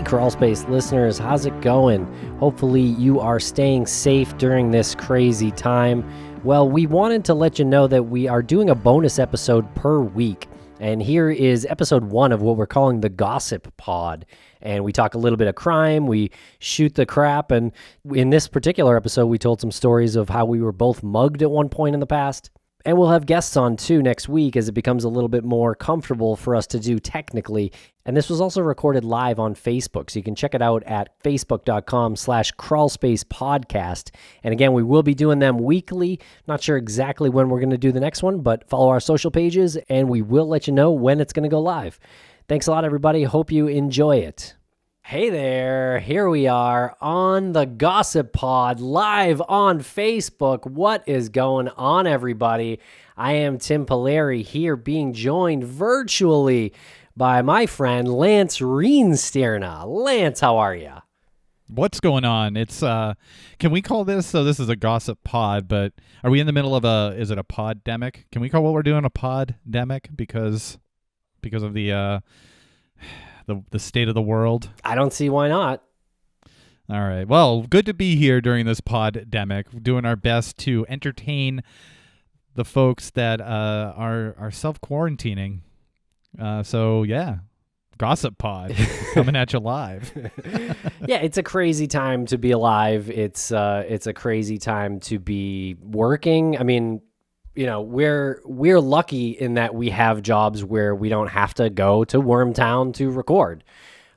Crawlspace listeners, how's it going? Hopefully you are staying safe during this crazy time. Well, we wanted to let you know that we are doing a bonus episode per week. And here is episode 1 of what we're calling the Gossip Pod. And we talk a little bit of crime, we shoot the crap, and in this particular episode, we told some stories of how we were both mugged at one point in the past. And we'll have guests on too next week as it becomes a little bit more comfortable for us to do technically. And this was also recorded live on Facebook, so you can check it out at facebook.com/crawlspace podcast. And again, we will be doing them weekly. Not sure exactly when we're going to do the next one, but follow our social pages and we will let you know when it's going to go live. Thanks a lot, everybody. Hope you enjoy it. Hey there, here we are on the Gossip Pod, live on Facebook. What is going on, everybody? I am Tim Pilleri here, being joined virtually by my friend Lance Reenstierna. Lance, how are you? What's going on? It's can we call this, so this is a Gossip Pod, but are we in the middle of is it a poddemic? Can we call what we're doing a poddemic because of the state of the world? I don't see why not. All right. Well, good to be here during this poddemic, doing our best to entertain the folks that are self-quarantining. So, yeah, Gossip Pod coming at you live. Yeah, it's a crazy time to be alive. It's a crazy time to be working. I mean, you know, we're lucky in that we have jobs where we don't have to go to Wormtown to record.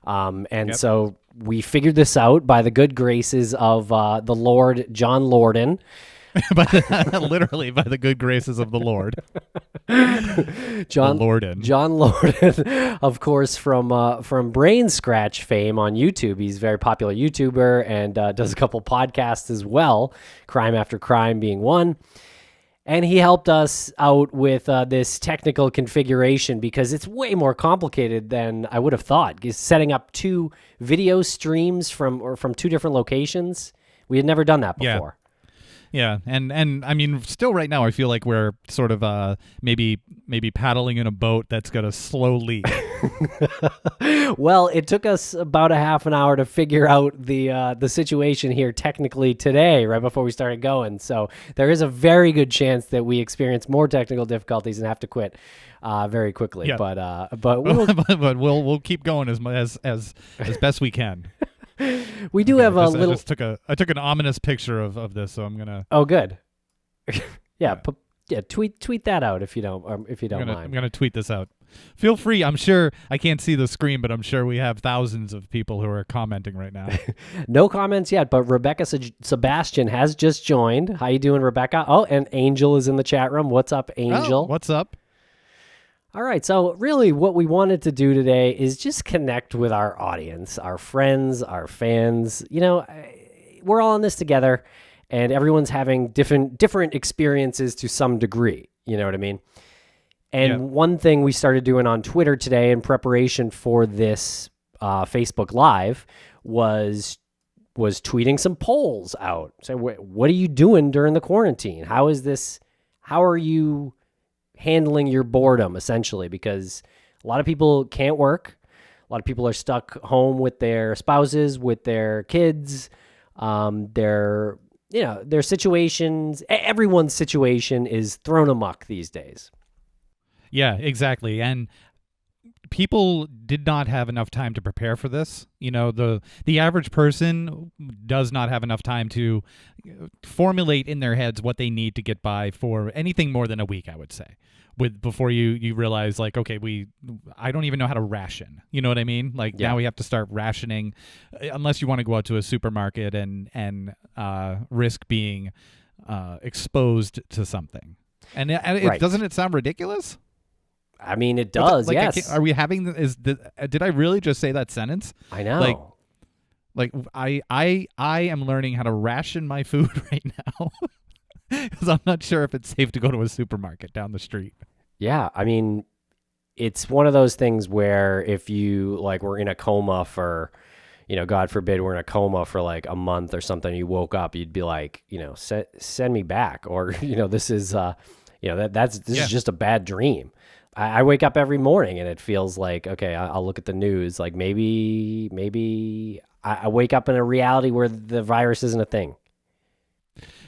So we figured this out by the good graces of the Lord John Lorden. Literally by the good graces of the Lord. John Lorden. John Lorden, of course, from Brain Scratch fame on YouTube. He's a very popular YouTuber and does a couple podcasts as well, Crime After Crime being one. And he helped us out with this technical configuration because it's way more complicated than I would have thought. Setting up 2 video streams from 2 different locations. We had never done that before. Yeah, and I mean, still right now, I feel like we're sort of maybe paddling in a boat that's got a slow leak. Well, it took us about a half an hour to figure out the situation here technically today, right before we started going. So there is a very good chance that we experience more technical difficulties and have to quit very quickly. Yeah. But we'll keep going as best we can. We do have a little. I took an ominous picture of this, so I'm gonna. Oh, good. Yeah. Tweet that out if you don't mind. I'm gonna tweet this out. Feel free. I'm sure I can't see the screen, but I'm sure we have thousands of people who are commenting right now. No comments yet, but Rebecca Sebastian has just joined. How you doing, Rebecca? Oh, and Angel is in the chat room. What's up, Angel? Oh, what's up? All right, so really what we wanted to do today is just connect with our audience, our friends, our fans. You know, we're all in this together, and everyone's having different experiences to some degree. You know what I mean? And One thing we started doing on Twitter today in preparation for this Facebook Live was tweeting some polls out. So what are you doing during the quarantine? How are you handling your boredom, essentially? Because a lot of people can't work. A lot of people are stuck home with their spouses, with their kids, their situations. Everyone's situation is thrown amok these days. Yeah, exactly. And people did not have enough time to prepare for this. You know, the average person does not have enough time to formulate in their heads what they need to get by for anything more than a week, I would say. Before you realize, like, okay, I don't even know how to ration. You know what I mean? Like, now we have to start rationing, unless you want to go out to a supermarket and risk being exposed to something. And right. Doesn't it sound ridiculous? I mean, it does. Like, yes. Are we having? Did I really just say that sentence? I know. Like I am learning how to ration my food right now because I'm not sure if it's safe to go to a supermarket down the street. Yeah, I mean, it's one of those things where if you were in a coma for, God forbid, we're in a coma for like a month or something, you woke up, you'd be like, send me back, or this is this is just a bad dream. I wake up every morning and it feels like, okay, I'll look at the news. Like maybe I wake up in a reality where the virus isn't a thing.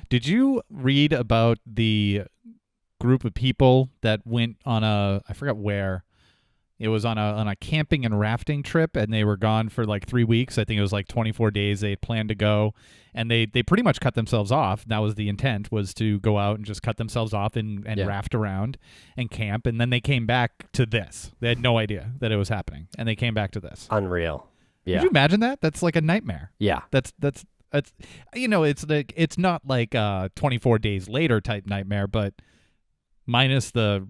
Did you read about the group of people that went on I forgot where. It was on a camping and rafting trip, and they were gone for like 3 weeks. I think it was like 24 days they had planned to go, and they pretty much cut themselves off. That was the intent, was to go out and just cut themselves off and raft around and camp, and then they came back to this. They had no idea that it was happening, and they came back to this. Unreal. Yeah. Could you imagine that? That's like a nightmare. Yeah. That's it's not like 24 days later type nightmare, but minus the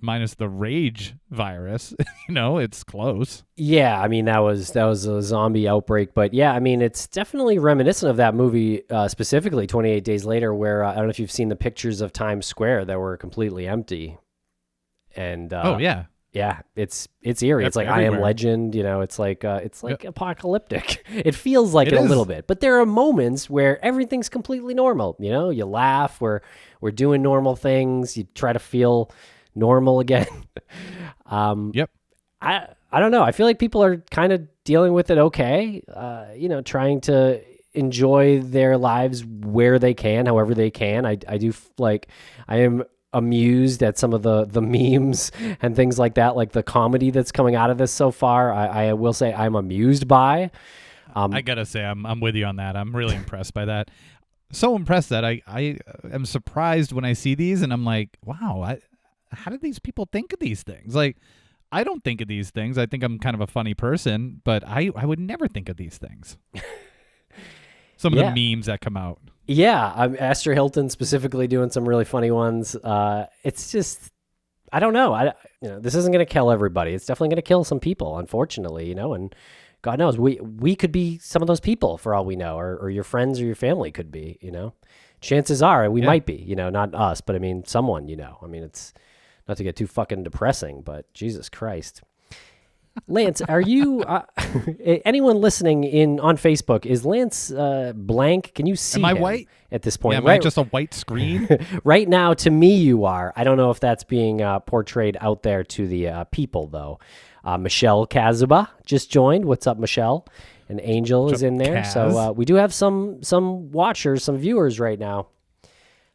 rage virus, it's close. Yeah, I mean that was a zombie outbreak, but yeah, I mean it's definitely reminiscent of that movie, specifically 28 Days Later, where I don't know if you've seen the pictures of Times Square that were completely empty. And oh yeah, it's eerie. It's like everywhere. I Am Legend, it's like apocalyptic. It feels like it a little bit, but there are moments where everything's completely normal. You laugh. We're doing normal things. You try to feel normal again. Yep. I don't know. I feel like people are kind of dealing with it okay. Trying to enjoy their lives where they can, however they can. I am amused at some of the memes and things like that, like the comedy that's coming out of this so far. I will say I'm amused by. I gotta say I'm with you on that. I'm really impressed by that. So impressed that I am surprised when I see these, and I'm like, wow, how did these people think of these things? Like, I don't think of these things. I think I'm kind of a funny person, but I would never think of these things. Some of the memes that come out. Yeah, Esther Hilton specifically doing some really funny ones. It's just, I don't know. This isn't going to kill everybody. It's definitely going to kill some people, unfortunately. And God knows we could be some of those people for all we know, or your friends or your family could be. Chances are we might be. Not us, but I mean someone. I mean, it's not to get too fucking depressing, but Jesus Christ. Lance, are you anyone listening on Facebook? Is Lance blank? Can you see Am I him white at this point? Yeah, am I just a white screen? Right now, to me, you are. I don't know if that's being portrayed out there to the people, though. Michelle Kazuba just joined. What's up, Michelle? And Angel is in there. Kaz? So we do have some watchers, some viewers right now.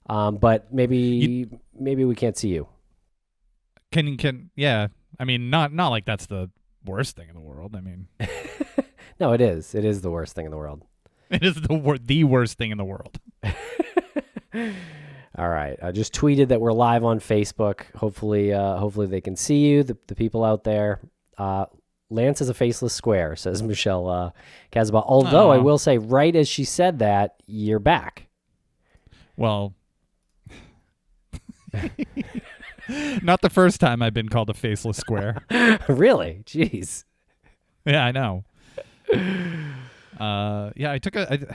But maybe we can't see you. Yeah. I mean, not like that's the worst thing in the world. I mean, no, it is. It is the worst thing in the world. It is the worst thing in the world. All right. I just tweeted that we're live on Facebook. Hopefully they can see you, the people out there. Lance is a faceless square, says Michelle Kazuba. Although I will say, right as she said that, you're back. Well, not the first time I've been called a faceless square. Really? Jeez. Yeah, I know. I took a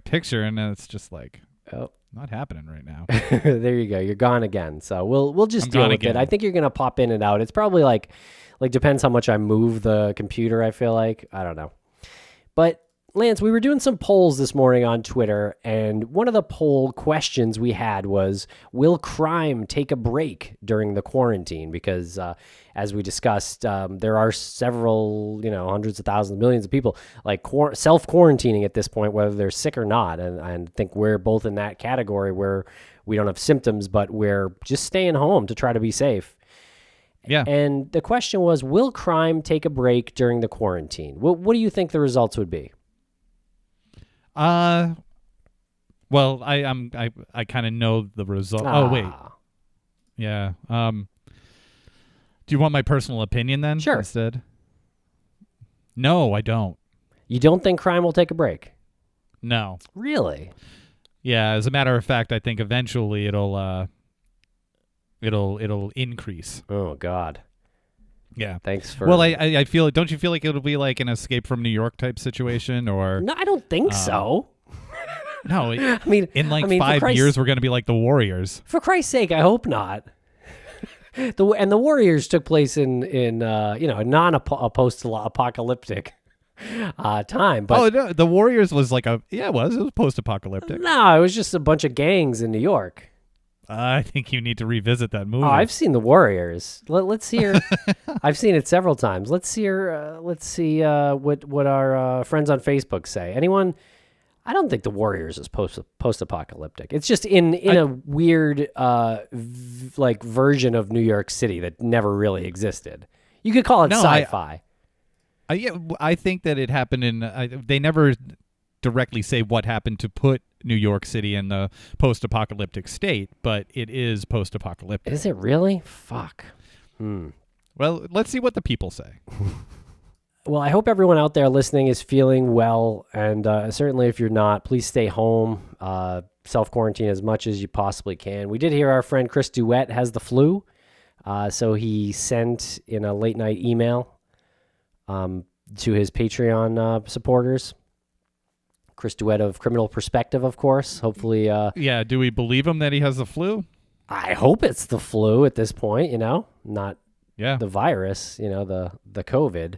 picture, and it's just like, not happening right now. There you go. You're gone again. So we'll just deal with it. I think you're gonna pop in and out. It's probably like depends how much I move the computer. I feel like I don't know, but. Lance, we were doing some polls this morning on Twitter, and one of the poll questions we had was, will crime take a break during the quarantine? Because as we discussed, there are several, hundreds of thousands, millions of people like self-quarantining at this point, whether they're sick or not. And I think we're both in that category where we don't have symptoms, but we're just staying home to try to be safe. Yeah. And the question was, will crime take a break during the quarantine? What do you think the results would be? Well, I kind of know the result. Oh wait, yeah. Do you want my personal opinion then? Sure. Instead. No, I don't. You don't think crime will take a break? No. Really? Yeah. As a matter of fact, I think eventually it'll increase. Oh God. Yeah. Thanks for. Well, I feel. Don't you feel like it'll be like an Escape from New York type situation, or? No, I don't think so. No, I mean, in 5 years, we're going to be like the Warriors. For Christ's sake, I hope not. The Warriors took place in a non-post-apocalyptic time. But no, the Warriors was like it was post-apocalyptic. No, it was just a bunch of gangs in New York. I think you need to revisit that movie. Oh, I've seen The Warriors. Let's hear. I've seen it several times. Let's hear. Let's see what our friends on Facebook say. Anyone? I don't think The Warriors is post-apocalyptic. It's just in a weird like version of New York City that never really existed. You could call it sci-fi. I think that it happened in. They never directly say what happened to put New York City in the post-apocalyptic state, but it is post-apocalyptic. Is it really? Fuck. Well, let's see what the people say. Well, I hope everyone out there listening is feeling well, and certainly if you're not, please stay home, self-quarantine as much as you possibly can. We did hear our friend Chris Duet has the flu, so he sent in a late-night email to his Patreon supporters. Chris Duet of Criminal Perspective, of course. Hopefully... yeah, do we believe him that he has the flu? I hope it's the flu at this point, not the virus, the COVID.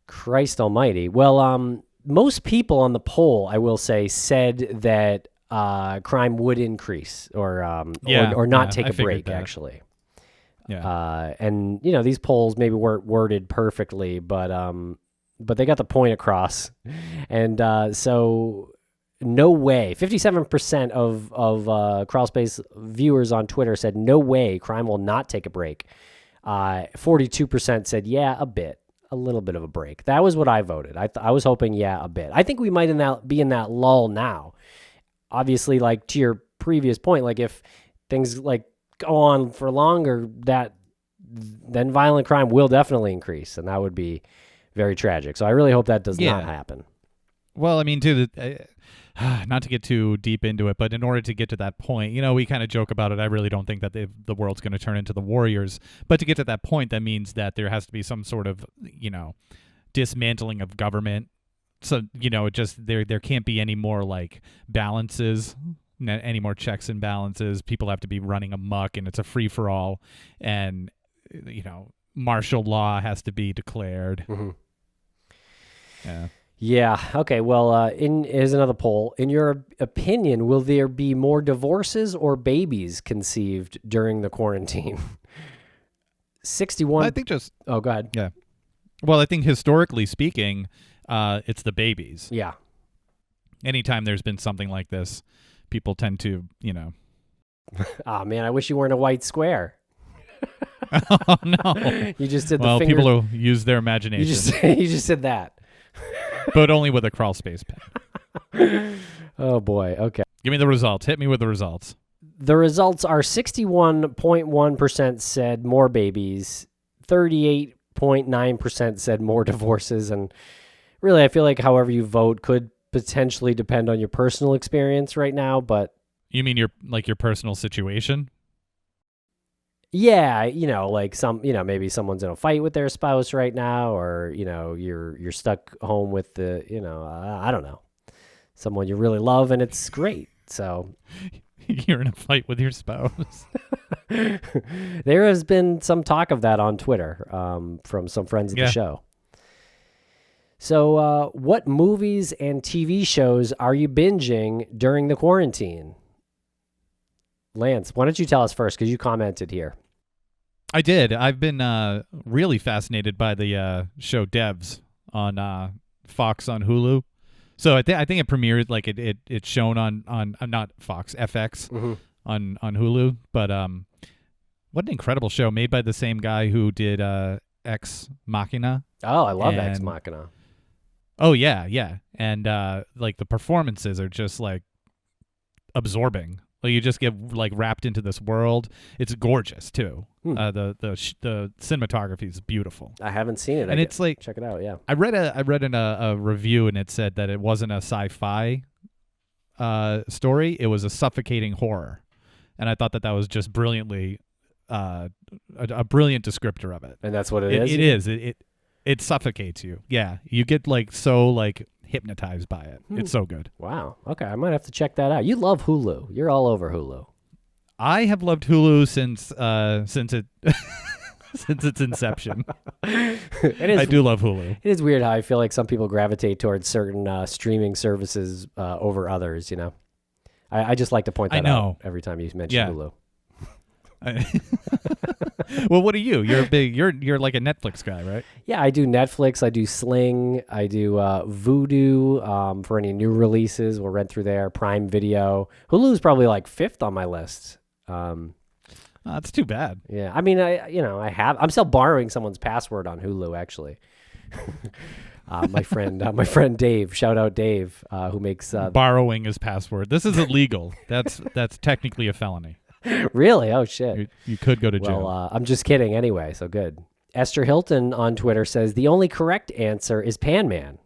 Christ almighty. Well, most people on the poll, I will say, said that crime would increase or not take a break, that. Actually. Yeah. And, these polls maybe weren't worded perfectly, but they got the point across. And so no way. 57% of Crawlspace viewers on Twitter said no way crime will not take a break. 42% said, yeah, a bit. A little bit of a break. That was what I voted. I was hoping, yeah, a bit. I think we might be in that lull now. Obviously, like to your previous point, like if things like go on for longer, then violent crime will definitely increase, and that would be very tragic. So I really hope that does not happen. Well, I mean, too, not to get too deep into it, but in order to get to that point, we kind of joke about it. I really don't think that the world's going to turn into the Warriors. But to get to that point, that means that there has to be some sort of, dismantling of government. So, just there can't be any more like balances, any more checks and balances. People have to be running amok, and it's a free for all. And, martial law has to be declared. Mm-hmm. Yeah. Yeah. Okay. Well, here's another poll. In your opinion, will there be more divorces or babies conceived during the quarantine? 61. I think just. Oh, go ahead. Yeah. Well, I think historically speaking, it's the babies. Yeah. Anytime there's been something like this, people tend to, Ah, man, I wish you weren't a white square. Oh no! You just did the well, finger. People who use their imagination. You just did that. But only with a Crawlspace pen. Oh, boy. Okay. Give me the results. Hit me with the results. The results are 61.1% said more babies, 38.9% said more divorces. And really, I feel like however you vote could potentially depend on your personal experience right now. But you mean your personal situation? Yeah, like maybe someone's in a fight with their spouse right now, or you're stuck home with the I don't know, someone you really love, and it's great. So you're in a fight with your spouse. There has been some talk of that on Twitter from some friends of the show. So, what movies and TV shows are you binging during the quarantine? Lance, why don't you tell us first, because you commented here. I did. I've been really fascinated by the show Devs on Fox on Hulu. So I think it premiered, like it's shown on not Fox, FX on Hulu. But what an incredible show, made by the same guy who did Ex Machina. Oh, I love Ex Machina. Oh yeah, and like the performances are just like absorbing. Like you just get like wrapped into this world. It's gorgeous too. The cinematography is beautiful. I haven't seen it. And it's like, check it out. Yeah, I read in a review, and it said that it wasn't a sci-fi story. It was a suffocating horror, and I thought that was just brilliantly a brilliant descriptor of it. And that's what it is. It is. It suffocates you. Yeah, you get so hypnotized by it. It's so good. Wow. Okay, I might have to check that out. You love Hulu. You're all over Hulu. I have loved Hulu since its inception. I do love Hulu. It is weird how I feel like some people gravitate towards certain streaming services over others. I just like to point that I know. out every time you mention Yeah. Hulu. Well, what are you? You're like a Netflix guy, right? Yeah, I do Netflix. I do Sling. I do Vudu for any new releases. We'll rent through there. Prime Video. Hulu's probably like 5th on my list. That's too bad. Yeah, I mean, I'm still borrowing someone's password on Hulu, actually. My friend Dave. Shout out Dave, who makes Borrowing his password. This is illegal. That's technically a felony. Really? Oh shit. You could go to jail. Well, I'm just kidding anyway. So good. Esther Hilton on Twitter says the only correct answer is Pan Man.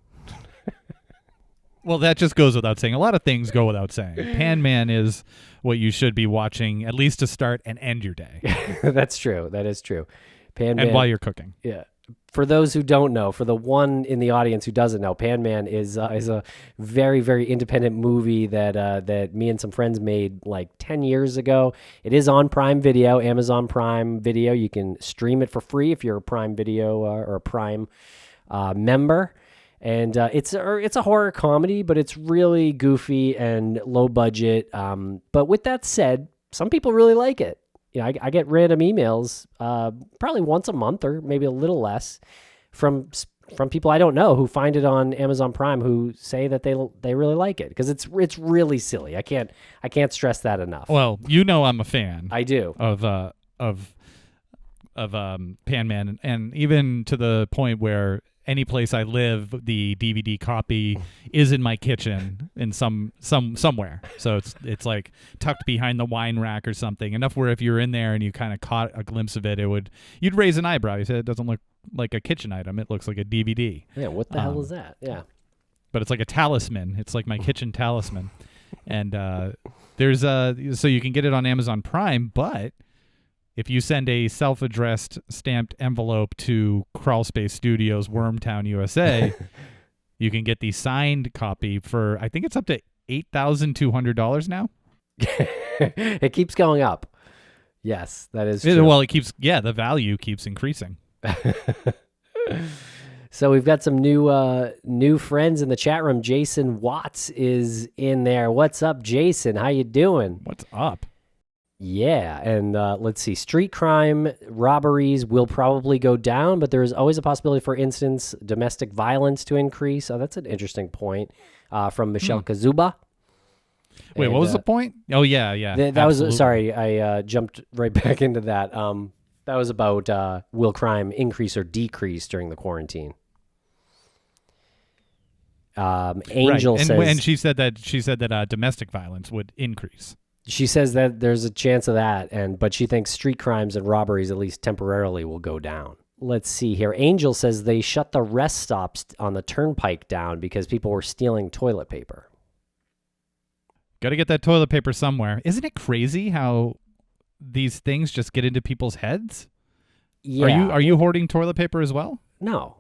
Well, that just goes without saying. A lot of things go without saying. Pan Man is what you should be watching at least to start and end your day. That's true. That is true. Pan Man. And while you're cooking. Yeah. For those who don't know, for the one in the audience who doesn't know, Pan Man is a very, very independent movie that me and some friends made like 10 years ago. It is on Prime Video, Amazon Prime Video. You can stream it for free if you're a Prime Video or a Prime member. And it's a horror comedy, but it's really goofy and low budget. But with that said, some people really like it. I get random emails probably once a month or maybe a little less from people I don't know who find it on Amazon Prime who say that they really like it because it's really silly. I can't stress that enough. Well, I'm a fan. I do of Pan Man, and even to the point where any place I live, the DVD copy is in my kitchen in somewhere. So it's like tucked behind the wine rack or something. Enough where if you're in there and you kind of caught a glimpse of it, you'd raise an eyebrow. You said it doesn't look like a kitchen item. It looks like a DVD. Yeah, what the hell is that? Yeah. But it's like a talisman. It's like my kitchen talisman. And there's so you can get it on Amazon Prime, but if you send a self-addressed stamped envelope to Crawlspace Studios, Wormtown, USA, you can get the signed copy for, I think it's up to $8,200 now. It keeps going up. Yes, that is true. Well, the value keeps increasing. So we've got some new friends in the chat room. Jason Watts is in there. What's up, Jason? How you doing? What's up? Yeah, and let's see. Street crime, robberies will probably go down, but there is always a possibility, for instance, domestic violence to increase. Oh, that's an interesting point from Michelle Kazuba. Wait, what was the point? Oh, yeah. That was, sorry, I jumped right back into that. That was about will crime increase or decrease during the quarantine. Angel right. says, and she said that domestic violence would increase. She says that there's a chance of that, but she thinks street crimes and robberies, at least temporarily, will go down. Let's see here. Angel says they shut the rest stops on the turnpike down because people were stealing toilet paper. Got to get that toilet paper somewhere. Isn't it crazy how these things just get into people's heads? Yeah. Are you hoarding toilet paper as well? No.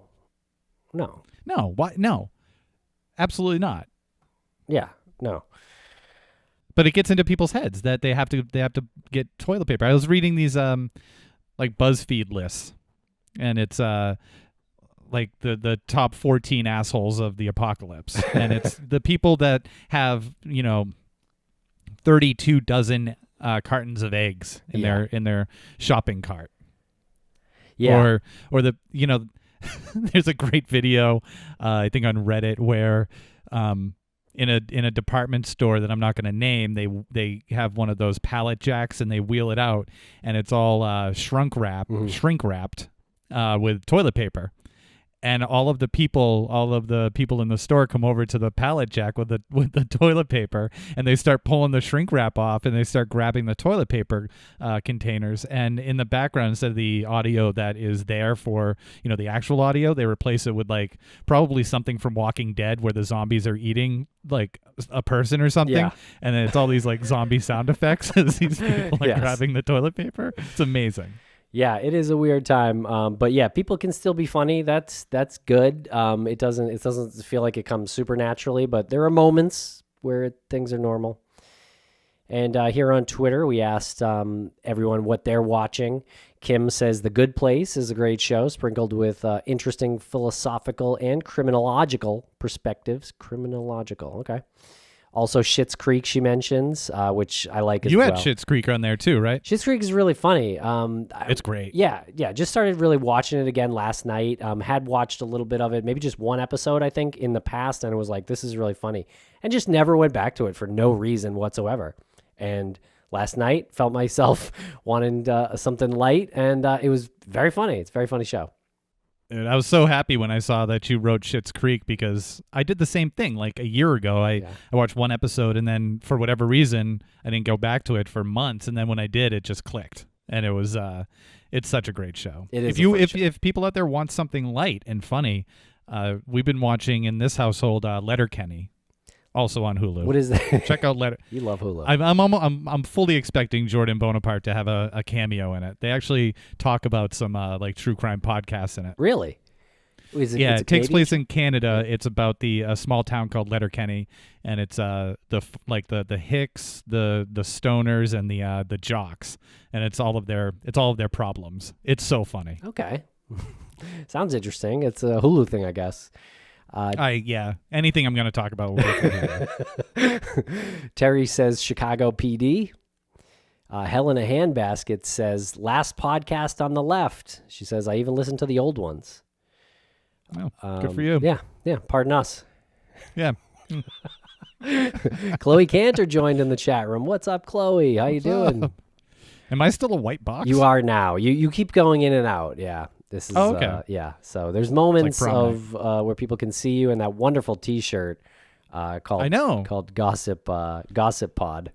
Why? No. Absolutely not. Yeah. No. But it gets into people's heads that they have to get toilet paper. I was reading these like BuzzFeed lists, and it's like the top 14 assholes of the apocalypse, and it's the people that have 32 dozen cartons of eggs in their shopping cart. Yeah. Or the there's a great video I think on Reddit where in a department store that I'm not going to name, they have one of those pallet jacks and they wheel it out, and it's all shrink wrapped with toilet paper. And all of the people in the store come over to the pallet jack with the toilet paper, and they start pulling the shrink wrap off, and they start grabbing the toilet paper containers. And in the background, instead of the audio that is there for the actual audio, they replace it with like probably something from Walking Dead where the zombies are eating like a person or something, and then it's all these like zombie sound effects as these people are grabbing the toilet paper. It's amazing. Yeah, it is a weird time, but yeah, people can still be funny. That's good. It doesn't feel like it comes supernaturally, but there are moments where things are normal. And here on Twitter, we asked everyone what they're watching. Kim says The Good Place is a great show, sprinkled with interesting philosophical and criminological perspectives. Criminological, okay. Also, Schitt's Creek she mentions, which I like as You well. had Schitt's Creek on there too, right? Schitt's Creek is really funny. It's great. Yeah. Just started really watching it again last night. Had watched a little bit of it, maybe just one episode, I think, in the past, and it was like, this is really funny. And just never went back to it for no reason whatsoever. And last night, felt myself wanting something light, and it was very funny. It's a very funny show. Dude, I was so happy when I saw that you wrote Schitt's Creek because I did the same thing. Like a year ago, I watched one episode, and then for whatever reason, I didn't go back to it for months. And then when I did, it just clicked, and it was it's such a great show. It is. If people out there want something light and funny, we've been watching in this household Letterkenny, also on Hulu. What is that? Check out Letter. You love Hulu. I'm fully expecting Jordan Bonaparte to have a cameo in it. They actually talk about some like true crime podcasts in it. Really? It takes place in Canada. It's about the small town called Letterkenny, and it's the hicks, the stoners, and the jocks, and it's all of their problems. It's so funny. Okay. Sounds interesting. It's a Hulu thing, I guess. Anything I'm going to talk about will be Hulu. Terry says Chicago PD. Helena Handbasket says last podcast on the left. She says I even listened to the old ones. Oh, good for you. Yeah. Pardon us. Yeah. Chloe Cantor joined in the chat room. What's up, Chloe? How you doing? Am I still a white box? You are now. You keep going in and out. Yeah. This is okay. So there's moments like of where people can see you in that wonderful T-shirt called Gossip Pod.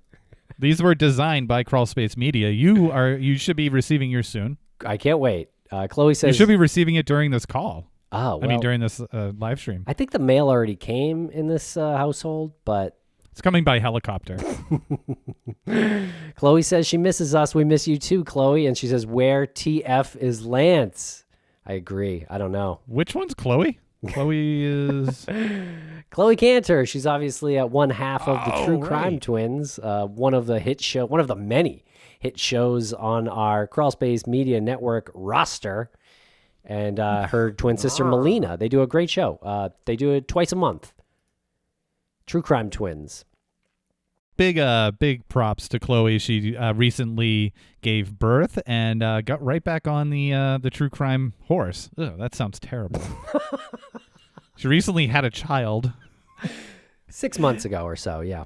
These were designed by Crawlspace Media. You should be receiving yours soon. I can't wait. Chloe says you should be receiving it during this call. Oh, well, during this live stream. I think the mail already came in this household, but it's coming by helicopter. Chloe says she misses us. We miss you too, Chloe. And she says, where TF is Lance? I agree. I don't know. Which one's Chloe? Chloe is Chloe Cantor. She's obviously one half of the True Crime Twins, one of the many hit shows on our Crawlspace Media Network roster. And her twin sister, Melina. They do a great show. They do it twice a month. True Crime Twins. Big props to Chloe. She recently gave birth and got right back on the true crime horse. Ugh, that sounds terrible. She recently had a child. 6 months ago or so, yeah.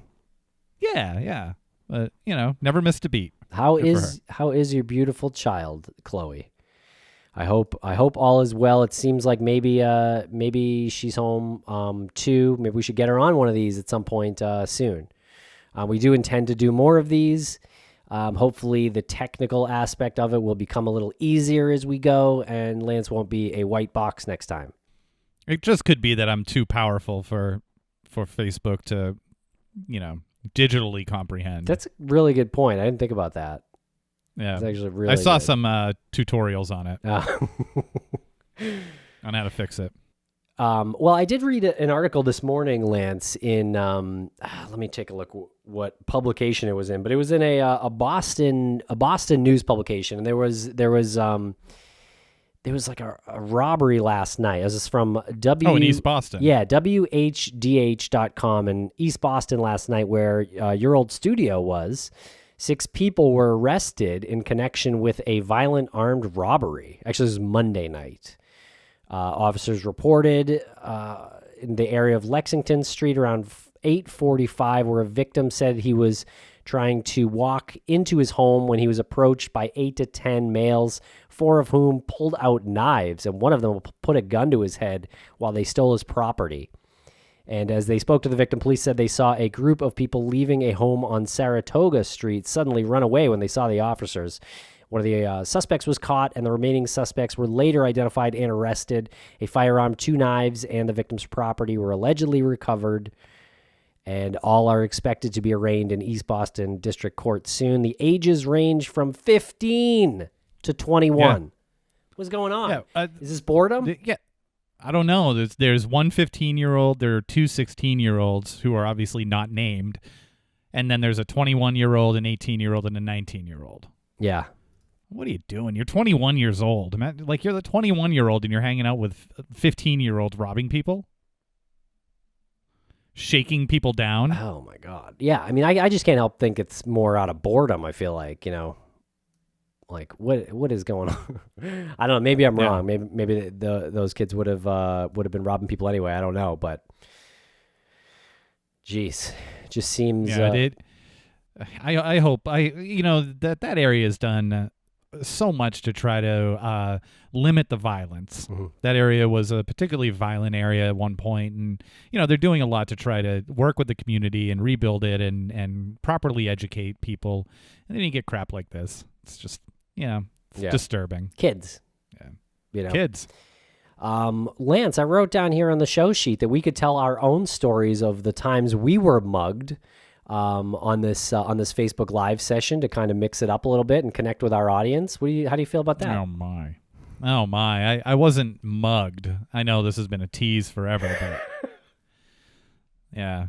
Yeah. But, never missed a beat. How is your beautiful child, Chloe? I hope all is well. It seems like maybe she's home too. Maybe we should get her on one of these at some point soon. We do intend to do more of these. Hopefully the technical aspect of it will become a little easier as we go, and Lance won't be a white box next time. It just could be that I'm too powerful for Facebook to, digitally comprehend. That's a really good point. I didn't think about that. Yeah, it's actually really I saw good. some tutorials on it on how to fix it. Well, I did read an article this morning, Lance, in let me take a look what publication it was in, but it was in a Boston news publication, and there was like a robbery last night. This is from in East Boston. Yeah, WHDH.com in East Boston last night, where your old studio was. 6 people were arrested in connection with a violent armed robbery. Actually, this was Monday night. Officers reported in the area of Lexington Street around 8:45, where a victim said he was trying to walk into his home when he was approached by 8 to 10 males, 4 of whom pulled out knives, and one of them put a gun to his head while they stole his property. And as they spoke to the victim, police said they saw a group of people leaving a home on Saratoga Street suddenly run away when they saw the officers. One of the suspects was caught, and the remaining suspects were later identified and arrested. A firearm, 2 knives, and the victim's property were allegedly recovered, and all are expected to be arraigned in East Boston District Court soon. The ages range from 15 to 21. Yeah. What's going on? Yeah, is this boredom? Yeah. I don't know. There's one 15-year-old. There are 2 16-year-olds who are obviously not named. And then there's a 21-year-old, an 18-year-old, and a 19-year-old. Yeah. What are you doing? You're 21 years old. Like, you're the 21-year-old and you're hanging out with 15-year-olds robbing people? shaking people down. Oh my God. Yeah. I mean, I just can't help think it's more out of boredom. I feel like, like what is going on? I don't know. Maybe I'm wrong. Maybe those kids would have been robbing people anyway. I don't know, but geez, it just seems. Yeah, I hope that area is done so much to try to limit the violence. Mm-hmm. That area was a particularly violent area at one point, and they're doing a lot to try to work with the community and rebuild it and properly educate people. And then you get crap like this. It's just disturbing. Kids. Yeah. Kids. Lance, I wrote down here on the show sheet that we could tell our own stories of the times we were mugged on this Facebook Live session to kind of mix it up a little bit and connect with our audience. How do you feel about that? Oh my! I wasn't mugged. I know this has been a tease forever, but yeah.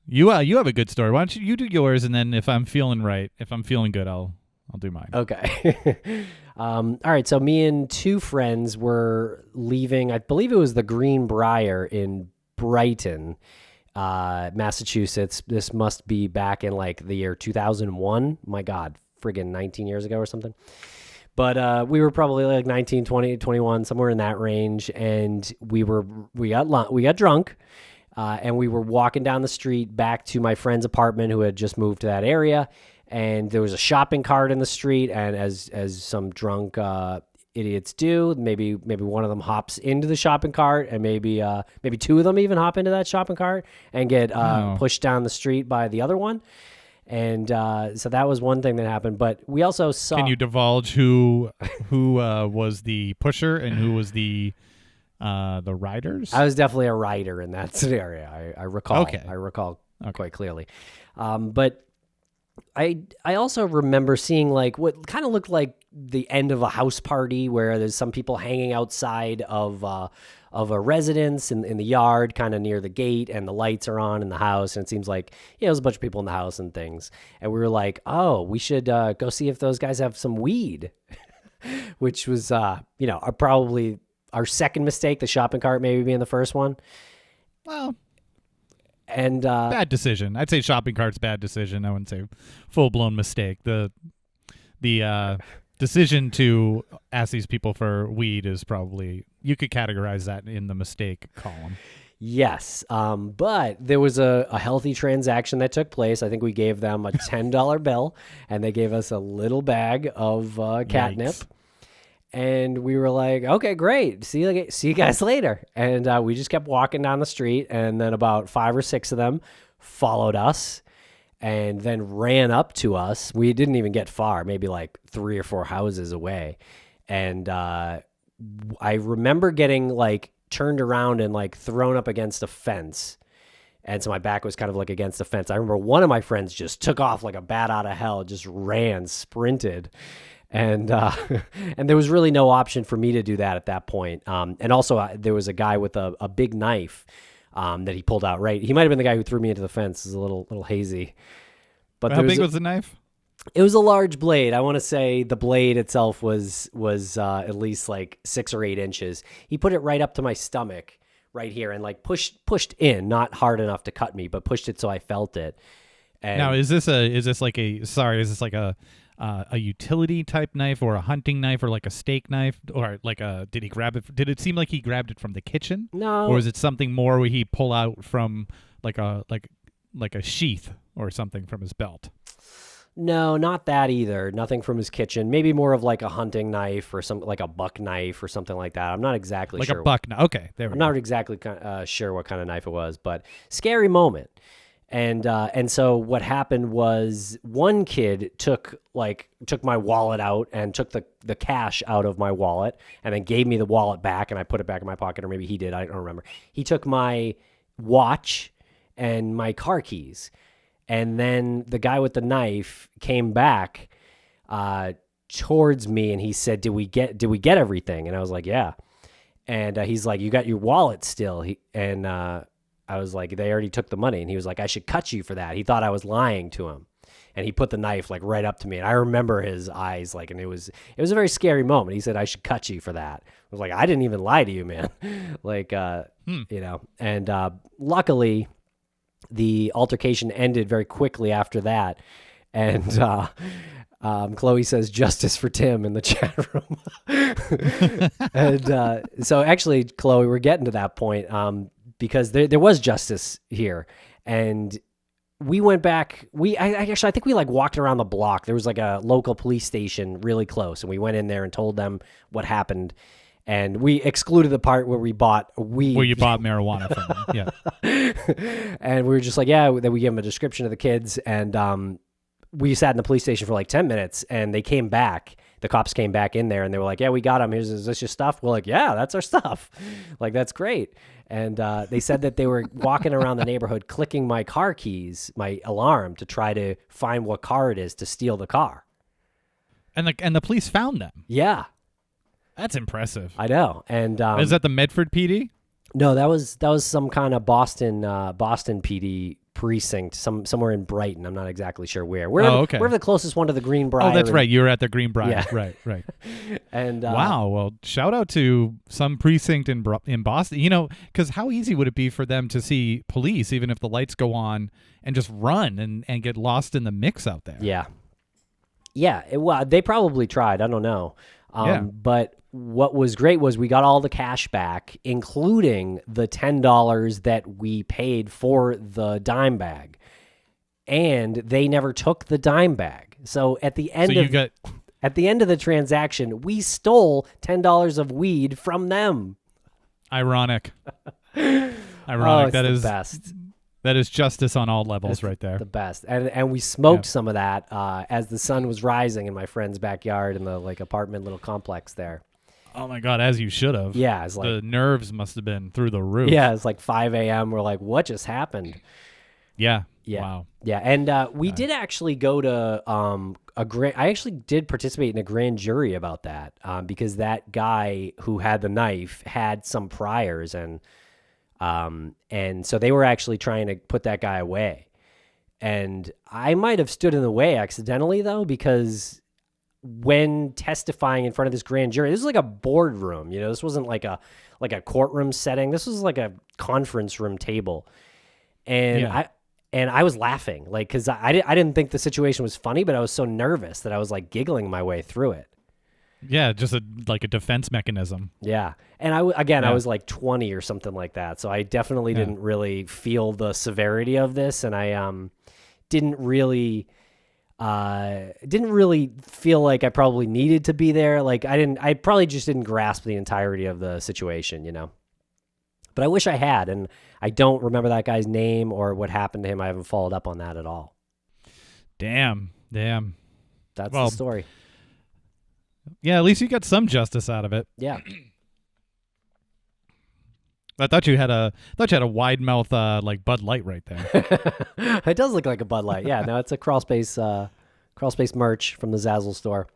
You have a good story. Why don't you do yours, and then if I'm feeling good, I'll do mine. Okay. All right. So me and two friends were leaving. I believe it was the Greenbrier in Brighton, Massachusetts. This must be back in like the year 2001. My God, friggin' 19 years ago or something. But we were probably like 19, 20, 21, somewhere in that range. And we got drunk, and we were walking down the street back to my friend's apartment who had just moved to that area. And there was a shopping cart in the street. And as some drunk idiots do, maybe one of them hops into the shopping cart, and maybe two of them even hop into that shopping cart and get pushed down the street by the other one. And so that was one thing that happened. But we also saw. Can you divulge who was the pusher and who was the riders? I was definitely a rider in that scenario. I recall. Okay. I recall quite clearly. But I also remember seeing like what kind of looked like the end of a house party where there's some people hanging outside of a residence in the yard, kind of near the gate, and the lights are on in the house, and it seems like there's a bunch of people in the house and things. And we were like, oh, we should go see if those guys have some weed, which was probably our second mistake. The shopping cart maybe being the first one. Well. And bad decision. I'd say shopping cart's bad decision. I wouldn't say full-blown mistake. The decision to ask these people for weed is probably, you could categorize that in the mistake column. Yes, but there was a healthy transaction that took place. I think we gave them a $10 bill, and they gave us a little bag of catnip. Yikes. And we were like, okay, great. See you guys later. And we just kept walking down the street. And then about 5 or 6 of them followed us and then ran up to us. We didn't even get far, maybe like 3 or 4 houses away. And I remember getting like turned around and like thrown up against a fence. And so my back was kind of like against the fence. I remember one of my friends just took off like a bat out of hell, just ran, sprinted. And there was really no option for me to do that at that point. And also there was a guy with a big knife that he pulled out. Right, he might have been the guy who threw me into the fence. It's a little hazy. But how big was the knife? It was a large blade. I want to say the blade itself was at least like 6 or 8 inches. He put it right up to my stomach, right here, and like pushed in, not hard enough to cut me, but pushed it so I felt it. And now, is this like a utility type knife or a hunting knife or like a steak knife, or like did he grab it? Did it seem like he grabbed it from the kitchen? No. Or is it something more where he pull out from like a sheath or something from his belt? No, not that either. Nothing from his kitchen. Maybe more of like a hunting knife or something like a buck knife or something like that. I'm not exactly sure. Like a buck knife. Okay, there we go. I'm not exactly sure what kind of knife it was, but scary moment. And so what happened was one kid took my wallet out and took the cash out of my wallet and then gave me the wallet back, and I put it back in my pocket, or maybe he did. I don't remember. He took my watch and my car keys. And then the guy with the knife came back towards me, and he said, did we get everything? And I was like, yeah. And he's like, you got your wallet still? I was like, they already took the money. And he was like, I should cut you for that. He thought I was lying to him. And he put the knife like right up to me. And I remember his eyes, like, and it was a very scary moment. He said, I should cut you for that. I was like, I didn't even lie to you, man. Like, and luckily the altercation ended very quickly after that. And Chloe says justice for Tim in the chat room. And so actually, Chloe, we're getting to that point because there was justice here. And we went back. I think we like walked around the block. There was like a local police station really close. And we went in there and told them what happened. And we excluded the part where we bought weed. Where you bought marijuana from them. Yeah. And we were just like, yeah, then we gave them a description of the kids. And we sat in the police station for like 10 minutes and they came back. The cops came back in there and they were like, yeah, we got them. Is this your stuff? We're like, yeah, that's our stuff. Like, that's great. And they said that they were walking around the neighborhood clicking my car keys, my alarm, to try to find what car it is to steal the car. And the police found them. Yeah. That's impressive. I know. And is that the Medford PD? No, that was some kind of Boston PD precinct, somewhere in Brighton. I'm not exactly sure where. We're the closest one to the Greenbrier. Oh, that's right. You were at the Greenbrier. Yeah. Right. And wow. Well, shout out to some precinct in Boston. You know, because how easy would it be for them to see police, even if the lights go on, and just run and get lost in the mix out there? Yeah. Yeah. Well, they probably tried. I don't know. But what was great was we got all the cash back, including the $10 that we paid for the dime bag, and they never took the dime bag. So at the end at the end of the transaction, we stole $10 of weed from them. Ironic. Oh, that is the best. That is justice on all levels right there. The best. And we smoked some of that as the sun was rising in my friend's backyard in the like apartment little complex there. Oh my God, as you should have. Yeah. It's like, the nerves must have been through the roof. Yeah, it's like 5 a.m. We're like, what just happened? Yeah. Yeah. Wow. Yeah. And we did actually go to I actually did participate in a grand jury about that because that guy who had the knife had some priors and so they were actually trying to put that guy away. And I might have stood in the way accidentally, though, because when testifying in front of this grand jury, this is like a boardroom. You know, this wasn't like a courtroom setting. This was like a conference room table. And I was laughing, like, because I didn't think the situation was funny, but I was so nervous that I was like giggling my way through it. Yeah, just like a defense mechanism. Yeah. And I was like 20 or something like that. So I definitely didn't really feel the severity of this. And I didn't really feel like I probably needed to be there. Like I probably just didn't grasp the entirety of the situation, you know. But I wish I had, and I don't remember that guy's name or what happened to him. I haven't followed up on that at all. Damn. That's the story. Yeah, at least you got some justice out of it. Yeah. I thought you had a wide mouth like Bud Light right there. It does look like a Bud Light. Yeah, no, it's a Crawlspace merch from the Zazzle store.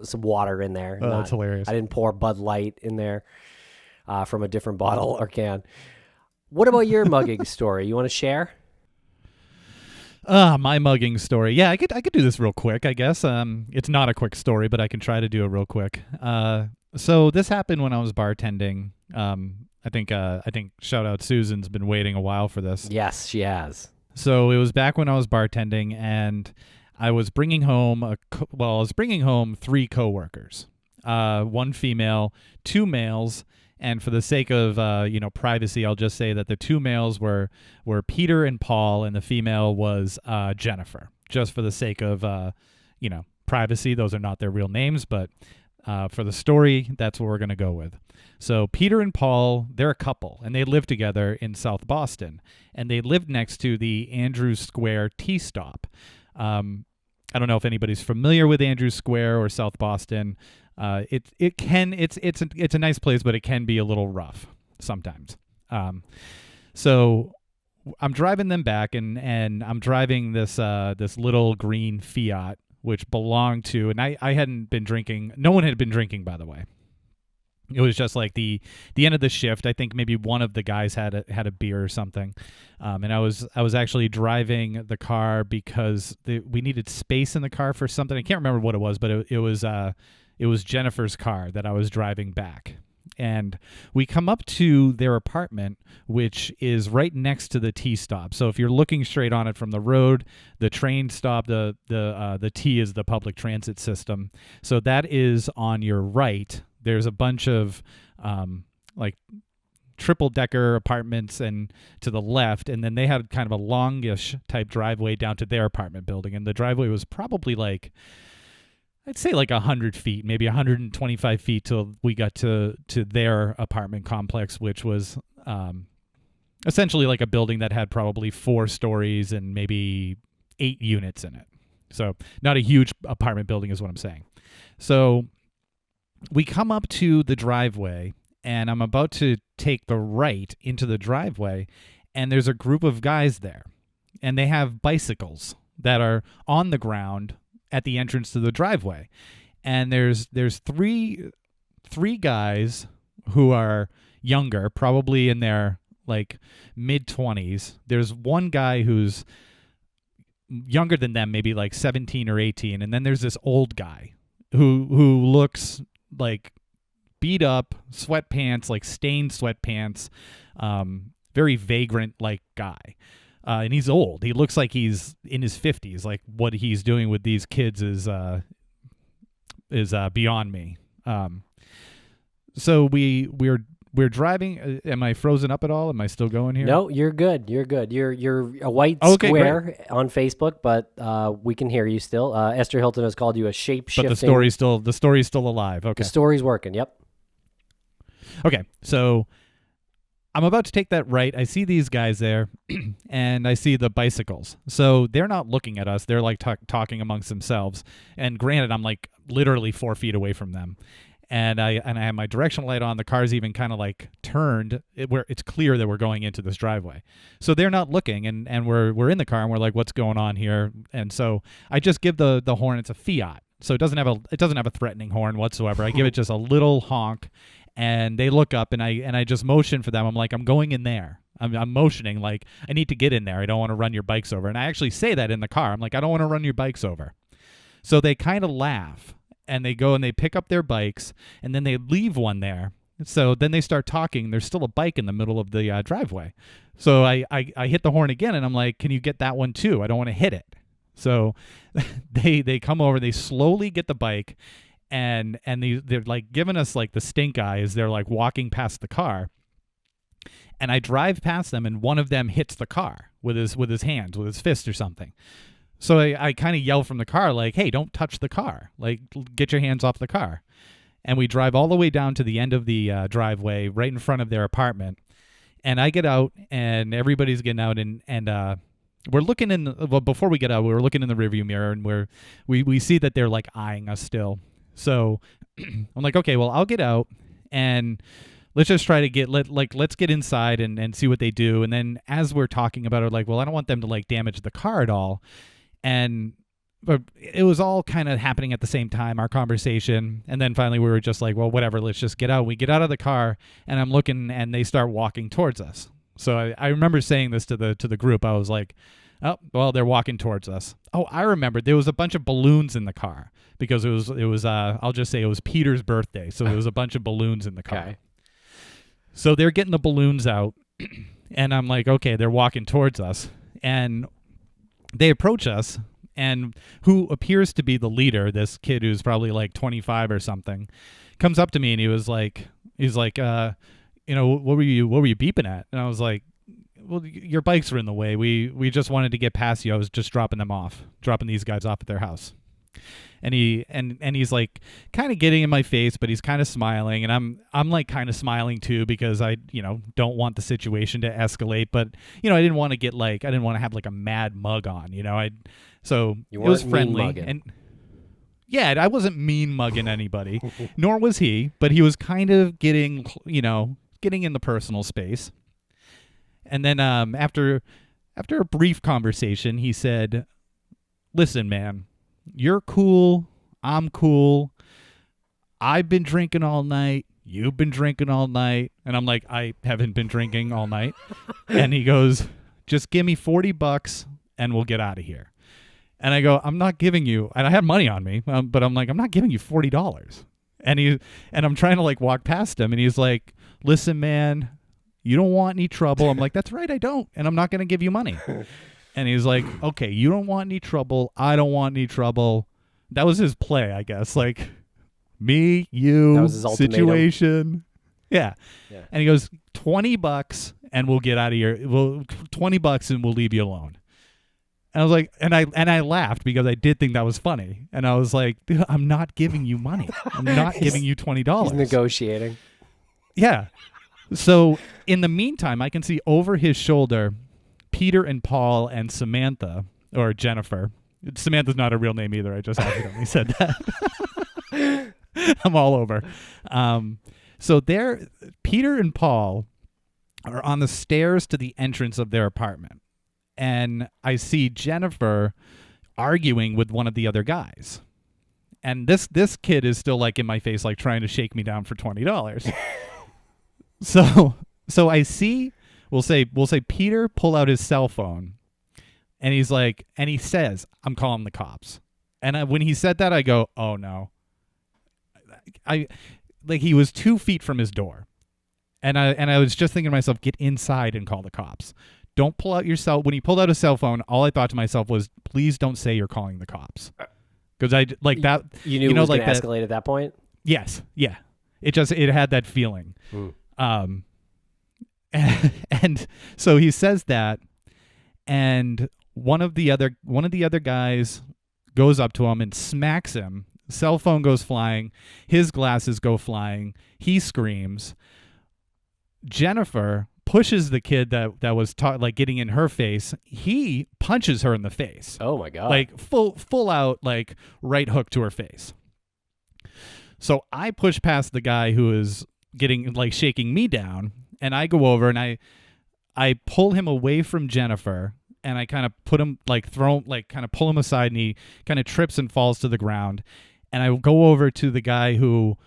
Some water in there. Oh, that's hilarious. I didn't pour Bud Light in there from a different bottle or can. What about your mugging story? You want to share? My mugging story. Yeah, I could do this real quick, I guess. It's not a quick story, but I can try to do it real quick. So this happened when I was bartending. I think shout out Susan's been waiting a while for this. Yes, she has. So it was back when I was bartending, and I was bringing home three coworkers. One female, two males. And for the sake of privacy, I'll just say that the two males were Peter and Paul, and the female was Jennifer. Just for the sake of privacy, those are not their real names, but for the story, that's what we're going to go with. So Peter and Paul, they're a couple, and they live together in South Boston, and they lived next to the Andrews Square T-stop. I don't know if anybody's familiar with Andrews Square or South Boston. It's a nice place, but it can be a little rough sometimes. So I'm driving them back, and I'm driving this little green Fiat, which belonged to, and I hadn't been drinking. No one had been drinking, by the way. It was just like the end of the shift. I think maybe one of the guys had a beer or something, and I was actually driving the car because we needed space in the car for something. I can't remember what it was, but it was Jennifer's car that I was driving back. And we come up to their apartment, which is right next to the T stop. So if you're looking straight on it from the road, the train stop, the T is the public transit system. So that is on your right. There's a bunch of like triple-decker apartments and to the left, and then they had kind of a longish type driveway down to their apartment building. And the driveway was probably like, I'd say like 100 feet, maybe 125 feet till we got to their apartment complex, which was essentially like a building that had probably 4 stories and maybe 8 units in it. So not a huge apartment building is what I'm saying. So we come up to the driveway, and I'm about to take the right into the driveway, and there's a group of guys there, and they have bicycles that are on the ground at the entrance to the driveway. And there's three guys who are younger, probably in their like mid-20s. There's one guy who's younger than them, maybe like 17 or 18, and then there's this old guy who looks like beat up, sweatpants, like stained sweatpants, very vagrant like guy. And he's old. He looks like he's in his 50s. Like what he's doing with these kids is beyond me. So we're driving. Am I frozen up at all? Am I still going here? No, you're good. You're good. You're a white Okay, square great. on Facebook, but we can hear you still. Esther Hilton has called you a shape-shifting. But the story's still alive. Okay. The story's working. Yep. Okay. So I'm about to take that right. I see these guys there, and I see the bicycles. So they're not looking at us. They're like talking amongst themselves. And granted, I'm like literally 4 feet away from them. And I have my directional light on. The car's even kind of like turned where it's clear that we're going into this driveway. So they're not looking, and we're in the car, and we're like, what's going on here? And so I just give the horn. It's a Fiat, so it doesn't have a threatening horn whatsoever. I give it just a little honk. And they look up, and I just motion for them. I'm like, I'm going in there. I'm motioning like I need to get in there. I don't want to run your bikes over. And I actually say that in the car. I'm like, I don't want to run your bikes over. So they kind of laugh, and they go and they pick up their bikes, and then they leave one there. So then they start talking. There's still a bike in the middle of the driveway. So I hit the horn again, and I'm like, can you get that one too? I don't want to hit it. So they come over. They slowly get the bike. And they're like giving us like the stink eye as they're like walking past the car. And I drive past them, and one of them hits the car with his hands, with his fist or something. So I kind of yell from the car like, hey, don't touch the car. Like, get your hands off the car. And we drive all the way down to the end of the driveway right in front of their apartment. And I get out, and everybody's getting out, and we're looking before we get out, we were looking in the rearview mirror, and we see that they're like eyeing us still. So I'm like, okay, well, I'll get out, and let's just try to let's get inside and see what they do. And then as we're talking about it, like, well, I don't want them to like damage the car at all. But it was all kind of happening at the same time, our conversation. And then finally we were just like, well, whatever, let's just get out. We get out of the car, and I'm looking, and they start walking towards us. So I remember saying this to the group. I was like, oh, well, they're walking towards us. Oh, I remember there was a bunch of balloons in the car because it was I'll just say it was Peter's birthday. So there was a bunch of balloons in the car. Okay. So they're getting the balloons out, and I'm like, okay, they're walking towards us, and they approach us, and who appears to be the leader, this kid who's probably like 25 or something, comes up to me, and he's like, what were you beeping at? And I was like, well, your bikes were in the way. We just wanted to get past you. I was just dropping these guys off at their house. And he's like kind of getting in my face, but he's kind of smiling, and I'm like kind of smiling too, because I don't want the situation to escalate, but I didn't want to have like a mad mug on, so You it was weren't friendly, mean-mugging. and yeah, I wasn't mean mugging anybody, nor was he, but he was kind of getting in the personal space. And then after a brief conversation, he said, "Listen, man, you're cool. I'm cool. I've been drinking all night. You've been drinking all night." And I'm like, I haven't been drinking all night. And he goes, "Just give me $40 and we'll get out of here." And I go, "I'm not giving you," and I had money on me, but I'm like, "I'm not giving you $40. And I'm trying to like walk past him, and he's like, "Listen, man, you don't want any trouble." I'm like, "That's right, I don't, and I'm not going to give you money." And he's like, "Okay, you don't want any trouble. I don't want any trouble." That was his play, I guess. Like, me, you, That was his ultimatum. situation. Yeah. And he goes, $20 and we'll get out of here. Well, $20 and we'll leave you alone. And I was like, and I laughed because I did think that was funny. And I was like, dude, I'm not giving you money. I'm not giving you $20. He's negotiating. Yeah. So in the meantime, I can see over his shoulder Peter and Paul and Samantha, or Jennifer. Samantha's not a real name either. I just accidentally said that. I'm all over. So Peter and Paul are on the stairs to the entrance of their apartment. And I see Jennifer arguing with one of the other guys. And this kid is still like in my face, like trying to shake me down for $20. So I see, we'll say Peter pull out his cell phone, and he's like, and he says, "I'm calling the cops." And when he said that, I go, "Oh no." Like he was 2 feet from his door, and I was just thinking to myself, get inside and call the cops. Don't pull out your cell. When he pulled out his cell phone, all I thought to myself was, please don't say you're calling the cops, because I like that. You knew it was like going to escalate at that point. Yes, yeah. It had that feeling. And so he says that, and one of the other guys goes up to him and smacks him. Cell phone goes flying. His glasses go flying. He screams. Jennifer pushes the kid that was like getting in her face. He punches her in the face. Oh my God. Like full out, like right hook to her face. So I push past the guy who is getting like shaking me down, and I go over and I pull him away from Jennifer, and I kind of put him kind of pull him aside, and he kind of trips and falls to the ground. And I go over to the guy who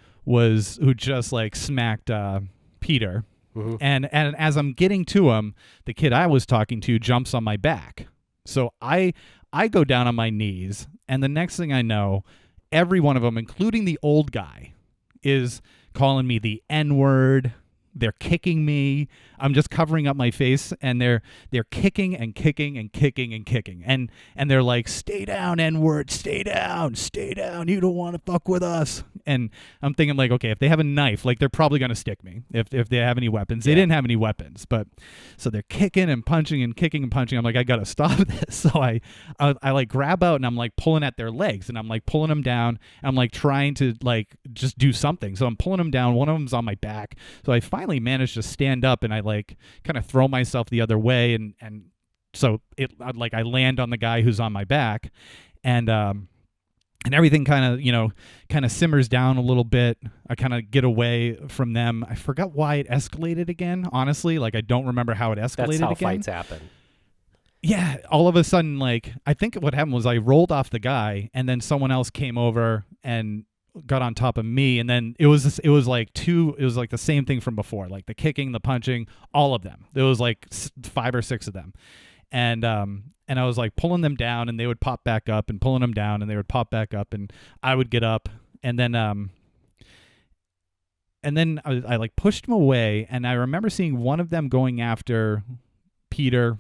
just like smacked Peter. Mm-hmm. And as I'm getting to him, the kid I was talking to jumps on my back. So I go down on my knees, and the next thing I know, every one of them, including the old guy, is calling me the N-word. They're kicking me. I'm just covering up my face, and they're kicking and kicking and kicking and kicking. And they're like, "Stay down, N-word, stay down, stay down. You don't want to fuck with us." And I'm thinking like, okay, if they have a knife, like they're probably going to stick me if they have any weapons. They didn't have any weapons, but so they're kicking and punching and kicking and punching. I'm like, I got to stop this. So I like grab out, and I'm like pulling at their legs, and I'm like pulling them down. I'm like trying to like just do something. So I'm pulling them down. One of them's on my back. So I finally managed to stand up, and I like kind of throw myself the other way, and so I land on the guy who's on my back, and everything kind of simmers down a little bit. I kind of get away from them. I forgot why it escalated again, honestly. Like I don't remember how it escalated again. That's how fights happen. Yeah, all of a sudden, like I think what happened was I rolled off the guy, and then someone else came over and got on top of me, and then it was like the same thing from before, like the kicking, the punching, all of them. There was like 5 or 6 of them, and I was like pulling them down, and they would pop back up, and pulling them down, and they would pop back up, and I would get up, and then I like pushed them away, and I remember seeing one of them going after Peter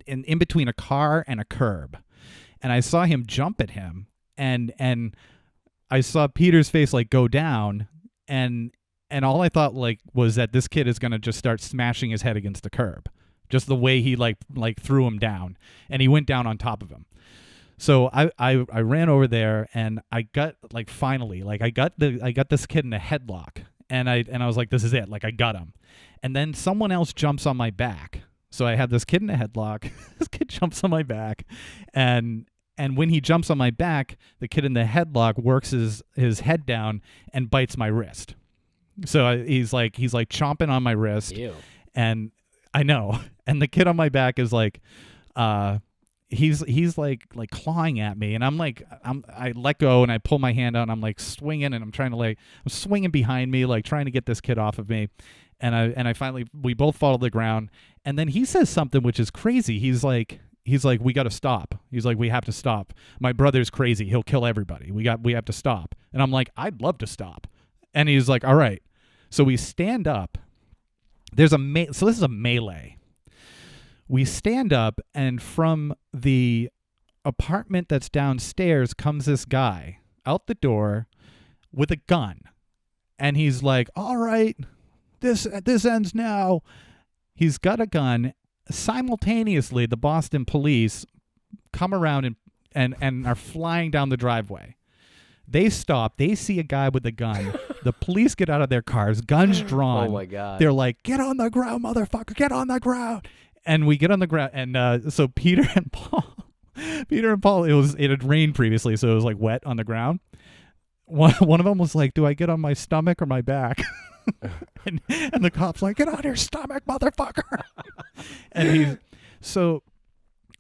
in between a car and a curb, and I saw him jump at him, and I saw Peter's face like go down, and all I thought like was that this kid is gonna just start smashing his head against the curb, just the way he like threw him down, and he went down on top of him. So I ran over there, and I got like finally like I got this kid in a headlock, and I was like, this is it, like I got him. And then someone else jumps on my back, so I had this kid in a headlock. This kid jumps on my back, and when he jumps on my back, the kid in the headlock works his head down and bites my wrist. So he's like chomping on my wrist. Ew. And I know. And the kid on my back is like, he's like clawing at me, and I let go, and I pull my hand out, and I'm like swinging, and I'm swinging behind me, like trying to get this kid off of me. And I finally, we both fall to the ground, and then he says something which is crazy. He's like, we got to stop. He's like, we have to stop. My brother's crazy. He'll kill everybody. We have to stop. And I'm like, I'd love to stop. And he's like, all right. So we stand up. So this is a melee. We stand up, and from the apartment that's downstairs comes this guy out the door with a gun. And he's like, all right, this ends now. He's got a gun. Simultaneously, the Boston police come around and are flying down the driveway. They stop. They see a guy with a gun. The police get out of their cars, guns drawn. Oh, my God. They're like, get on the ground, motherfucker, get on the ground. And we get on the ground. And so Peter and Paul, it had rained previously, so it was like wet on the ground. One of them was like, do I get on my stomach or my back? and the cop's like, get on your stomach, motherfucker. So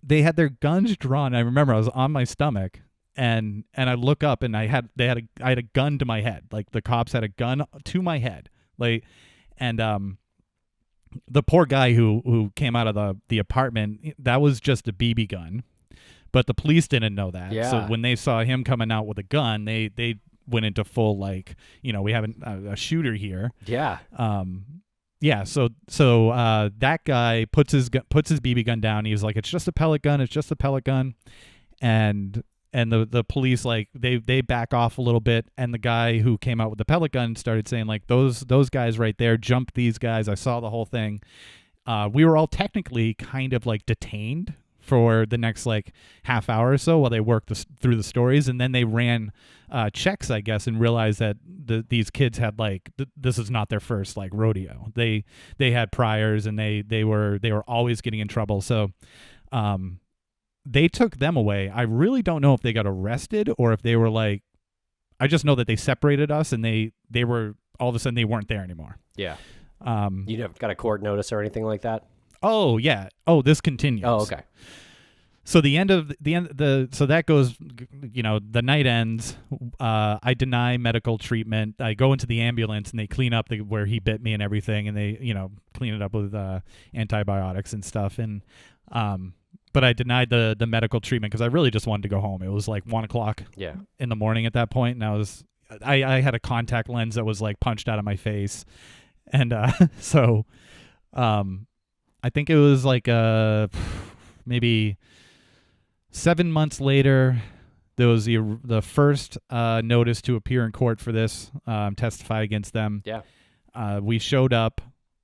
they had their guns drawn. I remember I was on my stomach. And I look up, and I had a gun to my head. Like, the cops had a gun to my head. Like, and the poor guy who came out of the apartment, that was just a BB gun, but the police didn't know that. Yeah. So when they saw him coming out with a gun, they went into full, like, we have a shooter here. Yeah. Yeah. So that guy puts his BB gun down. He was like, it's just a pellet gun. It's just a pellet gun. And the police, like, they back off a little bit, and the guy who came out with the pellet gun started saying, like, those guys right there jumped these guys. I saw the whole thing. We were all technically kind of, like, detained for the next, like, half hour or so while they worked through the stories, and then they ran checks, I guess, and realized that these kids had, like, this is not their first, like, rodeo. They had priors, and they were always getting in trouble. So they took them away. I really don't know if they got arrested or if they were like, I just know that they separated us, and they were, all of a sudden they weren't there anymore. Yeah. You never got a court notice or anything like that? Oh yeah. Oh, this continues. Oh, okay. So so that goes, the night ends. I deny medical treatment. I go into the ambulance, and they clean up where he bit me and everything. And they, clean it up with antibiotics and stuff. And, but I denied the medical treatment because I really just wanted to go home. It was like 1:00 in the morning at that point, and I had a contact lens that was like punched out of my face, and so I think it was like maybe 7 months later, there was the first notice to appear in court for this, testify against them. Yeah, we showed up.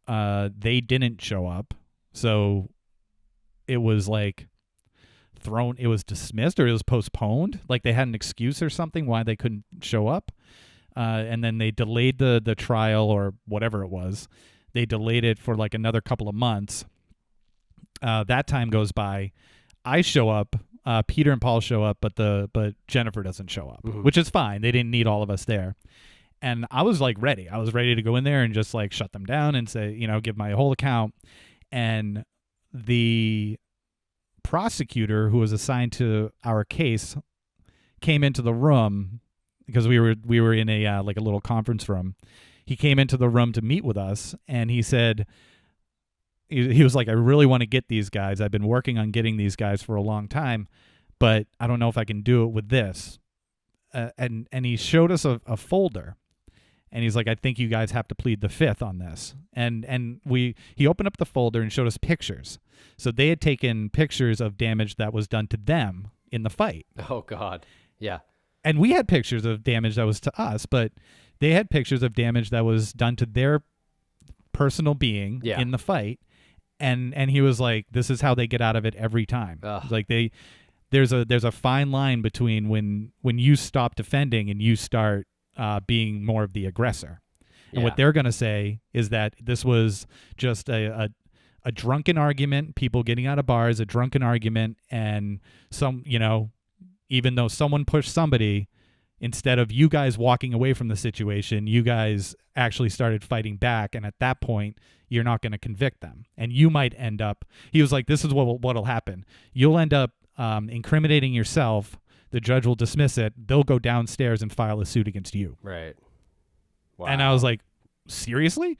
They didn't show up, so it was like it was dismissed, or it was postponed. Like, they had an excuse or something why they couldn't show up. And then they delayed the trial, or whatever it was. They delayed it for like another couple of months. That time goes by. I show up. Peter and Paul show up, but Jennifer doesn't show up, which is fine. They didn't need all of us there. And I was like ready. I was ready to go in there and just like shut them down and say, give my whole account. And the prosecutor who was assigned to our case came into the room, because we were in a like a little conference room. He came into the room to meet with us, and he said, he was like, I really want to get these guys. I've been working on getting these guys for a long time, but I don't know if I can do it with this. And he showed us a folder. And he's like, I think you guys have to plead the fifth on this. And he opened up the folder and showed us pictures. So they had taken pictures of damage that was done to them in the fight. Oh, God. Yeah. And we had pictures of damage that was to us, but they had pictures of damage that was done to their personal being in the fight. And he was like, this is how they get out of it every time. Like, there's a fine line between when you stop defending and you start being more of the aggressor. And what they're going to say is that this was just a drunken argument, people getting out of bars, a drunken argument, and even though someone pushed somebody, instead of you guys walking away from the situation, you guys actually started fighting back, and at that point, you're not going to convict them. And you might end up, he was like, this is what'll happen. You'll end up incriminating yourself. The judge will dismiss it. They'll go downstairs and file a suit against you. Right. Wow. And I was like, seriously?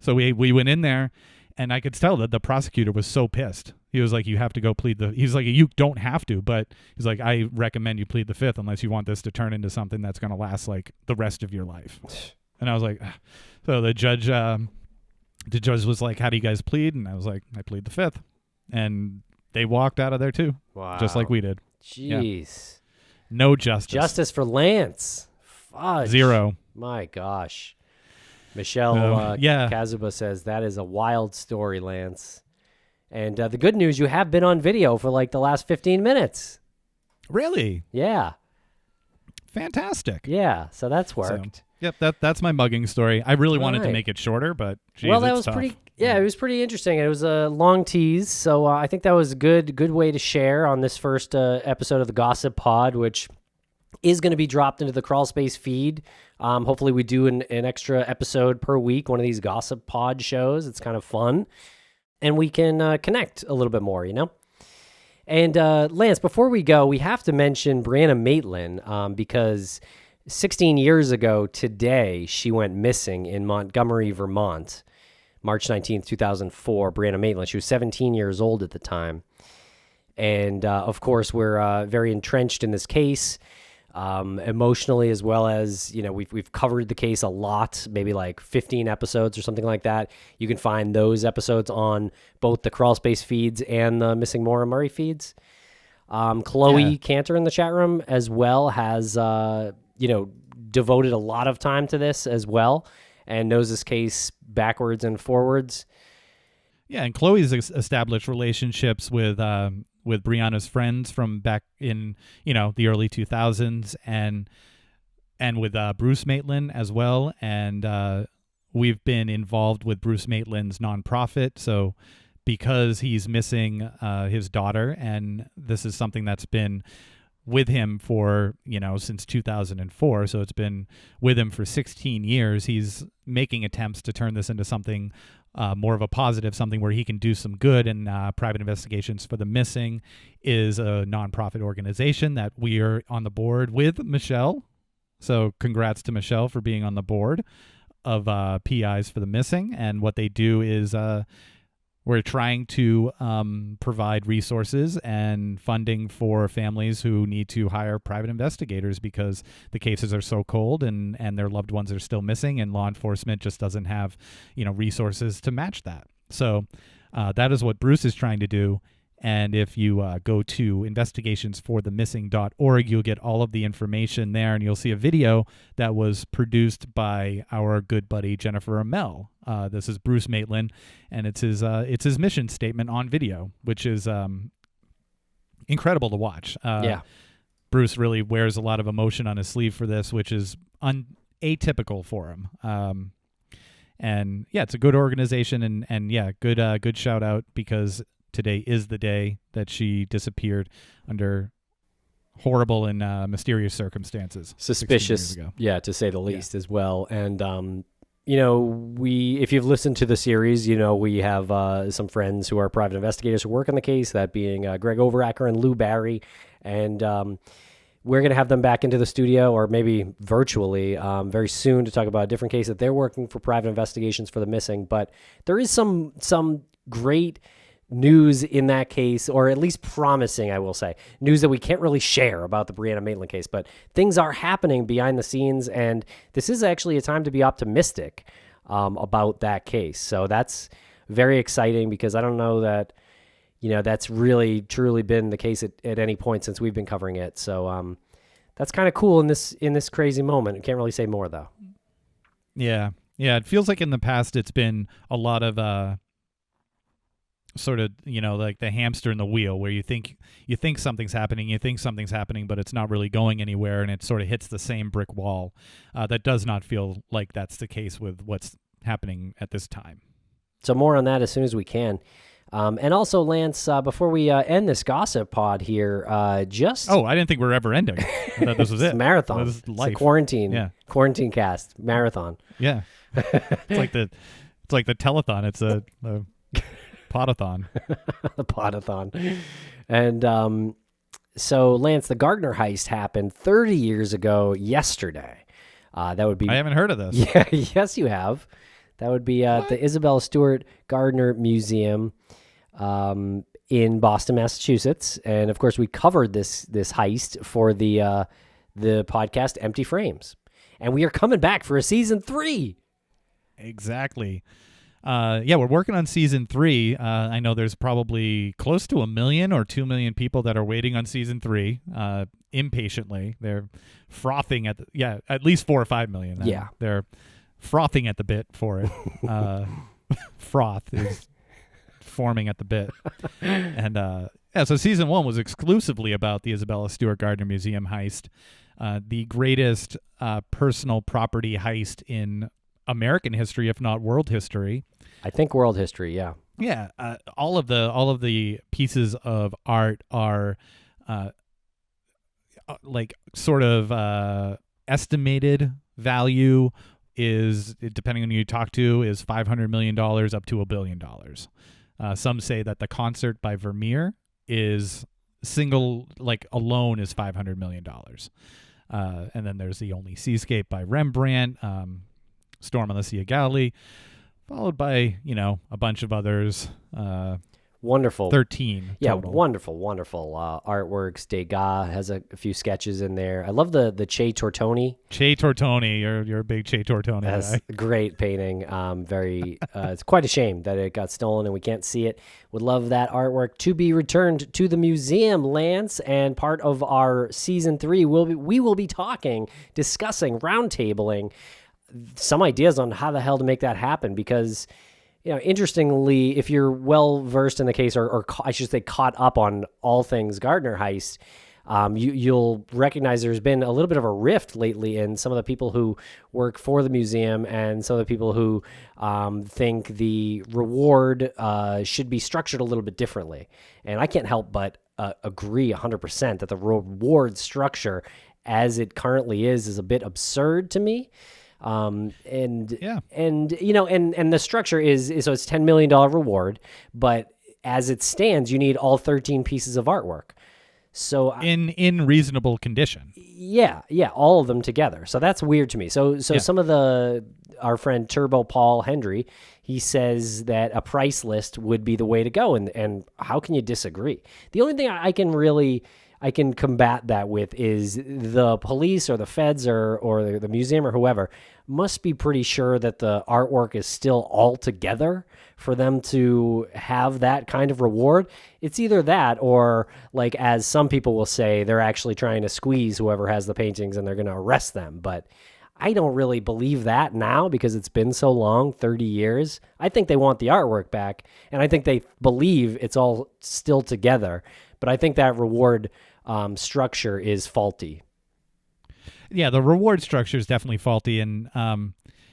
So we went in there, And I could tell that the prosecutor was so pissed. He was like, you have to go plead the... He's like, you don't have to, but he's like, I recommend you plead the fifth unless you want this to turn into something that's going to last like the rest of your life. And I was like, so the judge was like, how do you guys plead? And I was like, I plead the fifth. And they walked out of there too. Wow. Just like we did. Jeez. Yeah. No justice. Justice for Lance. Fudge. Zero. My gosh. Michelle Kazuba says, that is a wild story, Lance. And the good news, you have been on video for like the last 15 minutes. Really? Yeah. Fantastic. Yeah, so that's worked. So, yep, that's my mugging story. I really wanted to make it shorter, but geez, well, that was tough. pretty. Yeah, it was pretty interesting. It was a long tease, so I think that was a good way to share on this first episode of the Gossip Pod, which is going to be dropped into the Crawlspace feed. Hopefully, we do an extra episode per week, one of these Gossip Pod shows. It's kind of fun, and we can connect a little bit more, you know. And Lance, before we go, we have to mention Brianna Maitland because 16 years ago today, she went missing in Montgomery, Vermont. March 19th, 2004, Brianna Maitland. She was 17 years old at the time. And, of course, we're very entrenched in this case, emotionally, as well as, you know, we've covered the case a lot, maybe like 15 episodes or something like that. You can find those episodes on both the Crawlspace feeds and the Missing Maura Murray feeds. Chloe Cantor in the chat room as well has, devoted a lot of time to this as well and knows this case backwards and forwards. Yeah, and Chloe's established relationships with Brianna's friends from back in, the early 2000s and with Bruce Maitland as well. And we've been involved with Bruce Maitland's nonprofit. So because he's missing his daughter, and this is something that's been with him for, since 2004. So it's been with him for 16 years. He's making attempts to turn this into something more of a positive, something where he can do some good. And Private Investigations for the Missing is a nonprofit organization that we are on the board with Michelle. So congrats to Michelle for being on the board of PIs for the Missing. And what they do is we're trying to provide resources and funding for families who need to hire private investigators because the cases are so cold and their loved ones are still missing, and law enforcement just doesn't have, resources to match that. So that is what Bruce is trying to do. And if you go to investigationsforthemissing.org, you'll get all of the information there, and you'll see a video that was produced by our good buddy Jennifer Amell. This is Bruce Maitland, and it's his mission statement on video, which is incredible to watch. Bruce really wears a lot of emotion on his sleeve for this, which is atypical for him. And yeah, it's a good organization, and good shout out because today is the day that she disappeared under horrible and mysterious circumstances. Suspicious, to say the least, as well. And if you've listened to the series, we have some friends who are private investigators who work on the case, that being Greg Overacker and Lou Barry. And we're going to have them back into the studio, or maybe virtually, very soon, to talk about a different case that they're working for Private Investigations for the Missing. But there is some great news in that case, or at least promising, I will say, news that we can't really share about the Brianna Maitland case, but things are happening behind the scenes, and this is actually a time to be optimistic about that case. So that's very exciting, because I don't know that, that's really truly been the case at any point since we've been covering it. So that's kind of cool in this crazy moment. I can't really say more, though. Yeah. It feels like in the past it's been a lot of sort of, like the hamster in the wheel, where you think something's happening, but it's not really going anywhere, and it sort of hits the same brick wall. That does not feel like that's the case with what's happening at this time. So more on that as soon as we can. And also, Lance, before we end this gossip pod here, I didn't think we were ever ending. I thought this was it. Marathon. This is life. It's a quarantine cast marathon. Yeah. It's like the telethon. It's a podathon. The podathon. And so, Lance, the Gardner Heist happened 30 years ago yesterday. That would be... I haven't heard of this. Yeah, yes, you have. That would be the Isabella Stewart Gardner Museum in Boston, Massachusetts. And of course, we covered this heist for the podcast Empty Frames. And we are coming back for a season 3. Exactly. We're working on season 3. I know there's probably close to 1 million or 2 million people that are waiting on season 3 impatiently. They're frothing at at least 4 or 5 million. They're frothing at the bit for it. Froth is forming at the bit. And so season 1 was exclusively about the Isabella Stewart Gardner Museum heist, the greatest personal property heist in American history, if not world history. I think world history, yeah. Yeah, all of the pieces of art are like sort of estimated value is, depending on who you talk to, is $500 million up to $1 billion. Some say that the concert by Vermeer is alone is $500 million. And then there's the Only Seascape by Rembrandt, Storm on the Sea of Galilee, followed by, a bunch of others. Wonderful. 13 Yeah, total. wonderful artworks. Degas has a few sketches in there. I love the Che Tortoni. Che Tortoni, you're a big Che Tortoni That's guy. a great painting. It's quite a shame that it got stolen and we can't see it. Would love that artwork to be returned to the museum, Lance. And part of our season 3, we will be discussing, roundtabling some ideas on how the hell to make that happen, because interestingly, if you're well versed in the case, or I should say caught up on all things Gardner Heist, you'll recognize there's been a little bit of a rift lately in some of the people who work for the museum and some of the people who think the reward should be structured a little bit differently. And I can't help but agree 100% that the reward structure as it currently is a bit absurd to me. And the structure is so it's $10 million reward, but as it stands, you need all 13 pieces of artwork. So in reasonable condition. Yeah, all of them together. So that's weird to me. So some of our friend Turbo Paul Hendry, he says that a price list would be the way to go, and how can you disagree? The only thing I can combat that with is the police or the feds or the museum or whoever must be pretty sure that the artwork is still all together for them to have that kind of reward. It's either that or, like, as some people will say, they're actually trying to squeeze whoever has the paintings and they're going to arrest them. But I don't really believe that now because it's been so long, 30 years. I think they want the artwork back, and I think they believe it's all still together. But I think that reward structure is faulty. Yeah, the reward structure is definitely faulty, and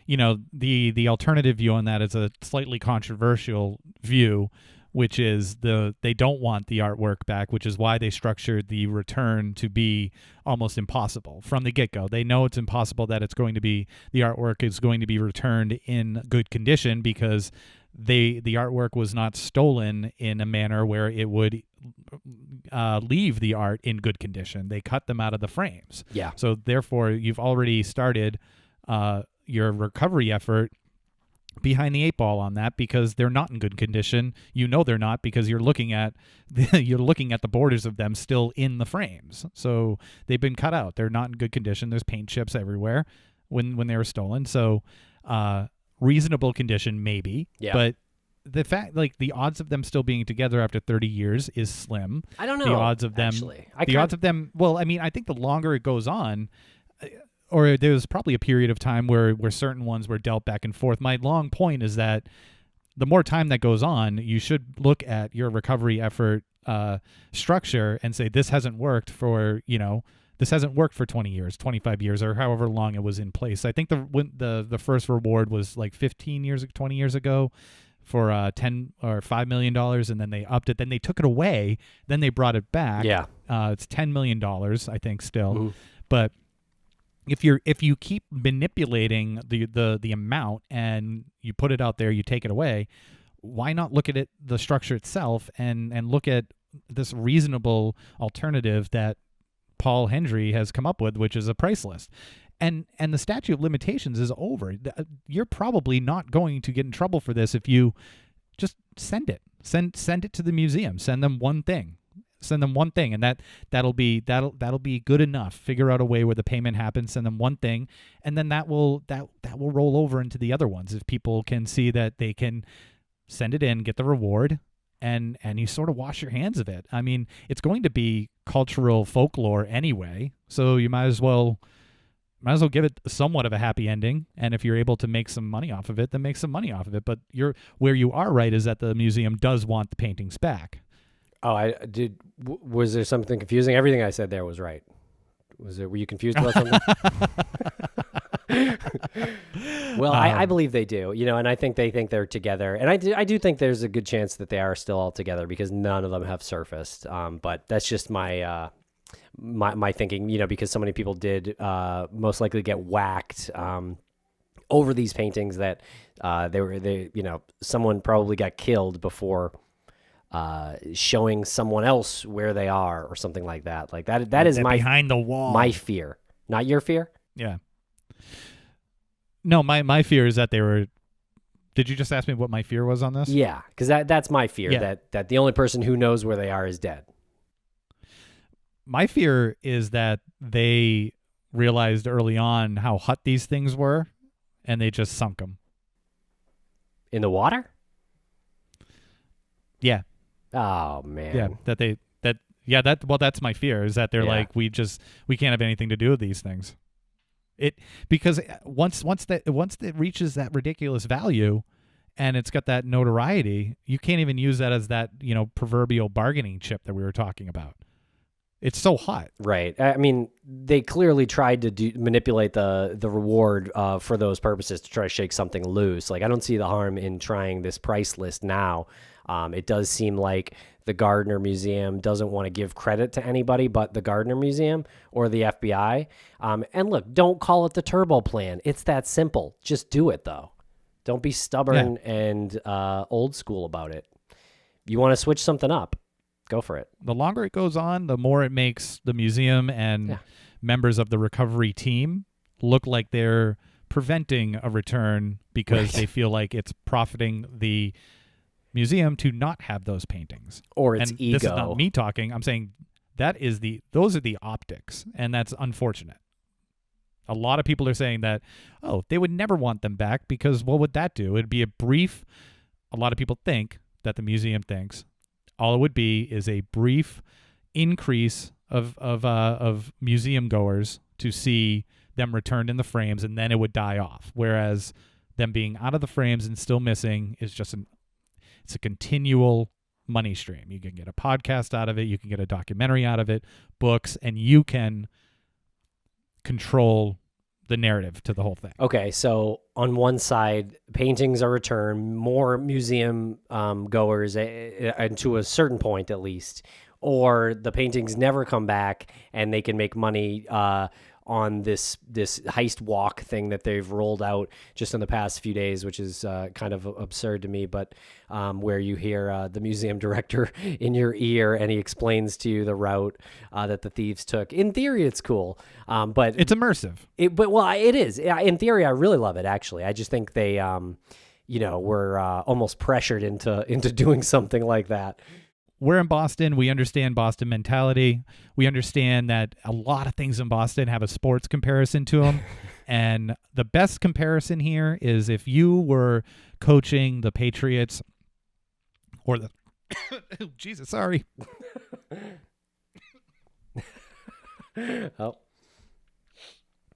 the alternative view on that is a slightly controversial view, which is they don't want the artwork back, which is why they structured the return to be almost impossible from the get-go. They know it's impossible that the artwork is going to be returned in good condition because the artwork was not stolen in a manner where it would leave the art in good condition. They cut them out of the frames. Yeah. So therefore, you've already started your recovery effort behind the 8 ball on that because they're not in good condition. They're not because you're looking at the borders of them still in the frames. So they've been cut out. They're not in good condition. There's paint chips everywhere when they were stolen. So reasonable condition maybe. Yeah. But the fact, the odds of them still being together after 30 years is slim. I don't know. The odds of them, well, I mean, I think the longer it goes on, or there's probably a period of time where certain ones were dealt back and forth. My long point is that the more time that goes on, you should look at your recovery effort structure and say, this hasn't worked for 20 years, 25 years, or however long it was in place. I think the first reward was like 20 years ago for $10 or $5 million, and then they upped it. Then they took it away. Then they brought it back. Yeah, it's $10 million, I think, still. Mm-hmm. But if you keep manipulating the amount and you put it out there, you take it away. Why not look at the structure itself, and look at this reasonable alternative that Paul Hendry has come up with, which is a price list. and the statute of limitations is over. You're probably not going to get in trouble for this if you just send it to the museum. Send them one thing, and that'll be good enough. Figure out a way where the payment happens, send them one thing, and then that will roll over into the other ones if people can see that they can send it in, get the reward, and you sort of wash your hands of it. I mean, it's going to be cultural folklore anyway, so you might as well give it somewhat of a happy ending. And if you're able to make some money off of it, then make some money off of it. But where you are right is that the museum does want the paintings back. Oh, was there something confusing? Everything I said there was right. Were you confused about something? Well, I believe they do, and I think they think they're together. And I do think there's a good chance that they are still all together because none of them have surfaced. But that's just my thinking, because so many people did most likely get whacked over these paintings that someone probably got killed before showing someone else where they are or something like that. Like that is my behind the wall. My fear, not your fear. Yeah. No, my fear is that they were. Did you just ask me what my fear was on this? Yeah, because that's my fear, that the only person who knows where they are is dead. My fear is that they realized early on how hot these things were, and they just sunk them. In the water? Yeah. Oh, man. Yeah, that's my fear, is that they're like, we can't have anything to do with these things. Because once it reaches that ridiculous value and it's got that notoriety, you can't even use that as that, proverbial bargaining chip that we were talking about. It's so hot. Right. I mean, they clearly tried to manipulate the reward for those purposes to try to shake something loose. Like, I don't see the harm in trying this price list now. It does seem like the Gardner Museum doesn't want to give credit to anybody but the Gardner Museum or the FBI. And look, don't call it the Turbo Plan. It's that simple. Just do it, though. Don't be stubborn and old school about it. You want to switch something up, go for it. The longer it goes on, the more it makes the museum and members of the recovery team look like they're preventing a return because they feel like it's profiting the museum to not have those paintings. Or its ego. This is not me talking. I'm saying those are the optics, and that's unfortunate. A lot of people are saying that, they would never want them back because what would that do? It'd be a lot of people think that the museum thinks all it would be is a brief increase of museum goers to see them returned in the frames, and then it would die off. Whereas them being out of the frames and still missing is just it's a continual money stream. You can get a podcast out of it. You can get a documentary out of it, books, and you can control the narrative to the whole thing. Okay, so on one side, paintings are returned, more museum goers, and to a certain point at least, or the paintings never come back and they can make money on this heist walk thing that they've rolled out just in the past few days, which is kind of absurd to me, but where you hear the museum director in your ear and he explains to you the route that the thieves took. In theory, it's cool, but it's immersive. It is. In theory, I really love it, actually. I just think they, were almost pressured into doing something like that. We're in Boston. We understand Boston mentality. We understand that a lot of things in Boston have a sports comparison to them. And the best comparison here is if you were coaching the Patriots or the... Jesus, sorry. Oh.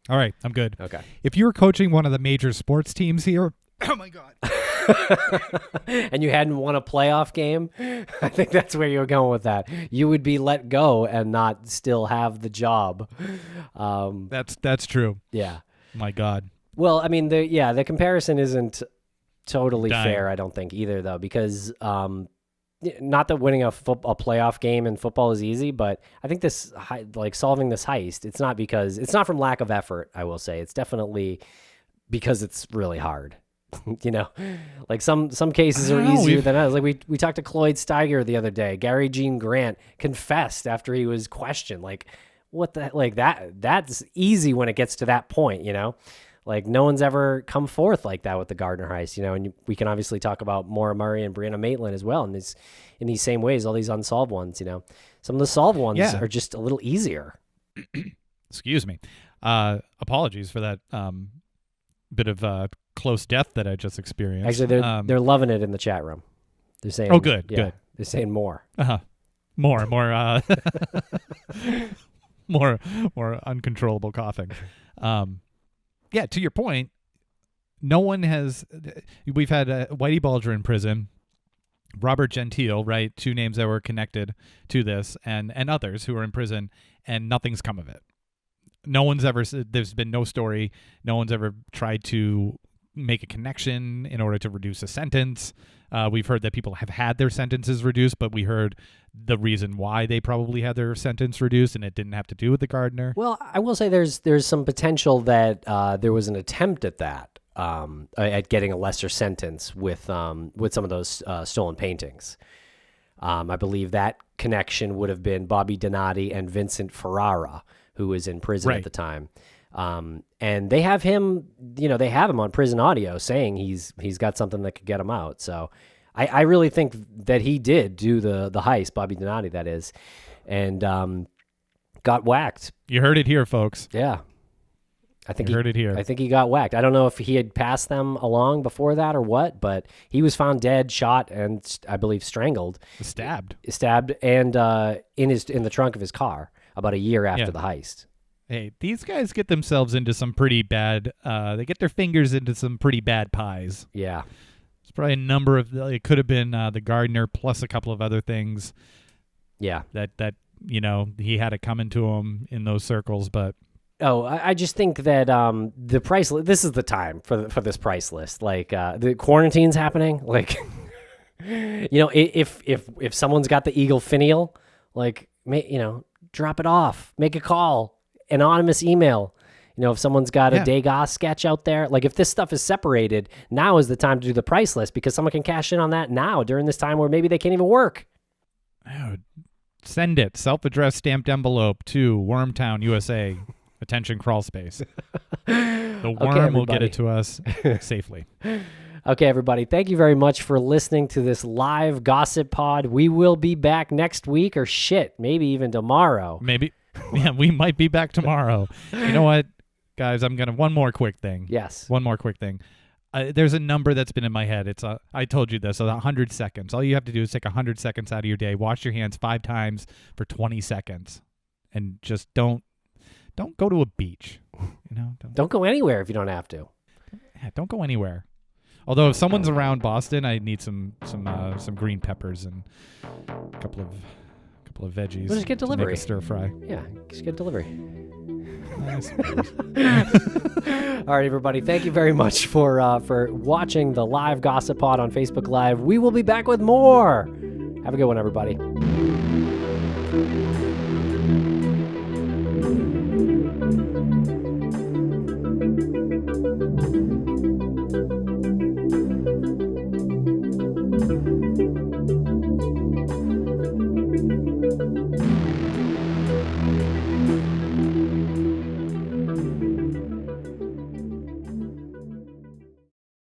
All right, I'm good. Okay. If you were coaching one of the major sports teams here... Oh, my God. And you hadn't won a playoff game, I think that's where you're going with that. You would be let go and not still have the job. That's true. Yeah. My God. Well, I mean, the comparison isn't totally fair, I don't think either, though, because not that winning a playoff game in football is easy, but I think this solving this heist, it's not from lack of effort. I will say it's definitely because it's really hard. Like some cases are easier than others. Like we talked to Cloyd Steiger the other day. Gary Gene Grant confessed after he was questioned. Like, what the like that's easy when it gets to that point, you know? Like no one's ever come forth like that with the Gardner Heist, you know, and we can obviously talk about Maura Murray and Brianna Maitland as well in these same ways, all these unsolved ones, you know. Some of the solved ones are just a little easier. Excuse me. Apologies for that bit of close death that I just experienced. Actually, they're loving it in the chat room. They're saying, "Oh, good, yeah, good." They're saying more, more, more uncontrollable coughing. Yeah, to your point, no one has. We've had Whitey Bulger in prison, Robert Gentile, right? Two names that were connected to this, and others who are in prison, and nothing's come of it. No one's ever. There's been no story. No one's ever tried to make a connection in order to reduce a sentence. We've heard that people have had their sentences reduced, but we heard the reason why they probably had their sentence reduced, and it didn't have to do with the Gardner. Well, I will say there's some potential that there was an attempt at that, at getting a lesser sentence with some of those stolen paintings. I believe that connection would have been Bobby Donati and Vincent Ferrara, who was in prison at the time. And they have him, they have him on prison audio saying he's got something that could get him out. So I really think that he did do the heist, Bobby Donati, that is, and got whacked. You heard it here, folks. Yeah. I think you heard it here. I think he got whacked. I don't know if he had passed them along before that or what, but he was found dead, shot, and I believe strangled. Stabbed, and in the trunk of his car about a year after the heist. Hey, these guys get themselves into some pretty bad. They get their fingers into some pretty bad pies. Yeah, it's probably a number of. It could have been the Gardner plus a couple of other things. Yeah, that he had it coming to him in those circles, but. Oh, I just think that the price. This is the time for this price list. Like the quarantine's happening. Like, if someone's got the Eagle finial, like, drop it off. Make a call. Anonymous email. If someone's got a Degas sketch out there, like if this stuff is separated, now is the time to do the price list because someone can cash in on that now during this time where maybe they can't even work. Oh, send it. Self-addressed stamped envelope to Wormtown, USA. Attention, Crawlspace. The worm will get it to us safely. Okay, everybody. Thank you very much for listening to this live gossip pod. We will be back next week or maybe even tomorrow. Maybe. Yeah, we might be back tomorrow. You know what, guys? one more quick thing. Yes. One more quick thing. There's a number that's been in my head. I told you this, 100 seconds. All you have to do is take 100 seconds out of your day, wash your hands 5 times for 20 seconds, and just don't go to a beach. Don't go anywhere if you don't have to. Yeah, don't go anywhere. Although if someone's around Boston, I need some green peppers and a couple of veggies. We'll just get delivery. Make a stir fry. Yeah, just get delivery. Nice. All right, everybody. Thank you very much for watching the live gossip pod on Facebook Live. We will be back with more. Have a good one, everybody.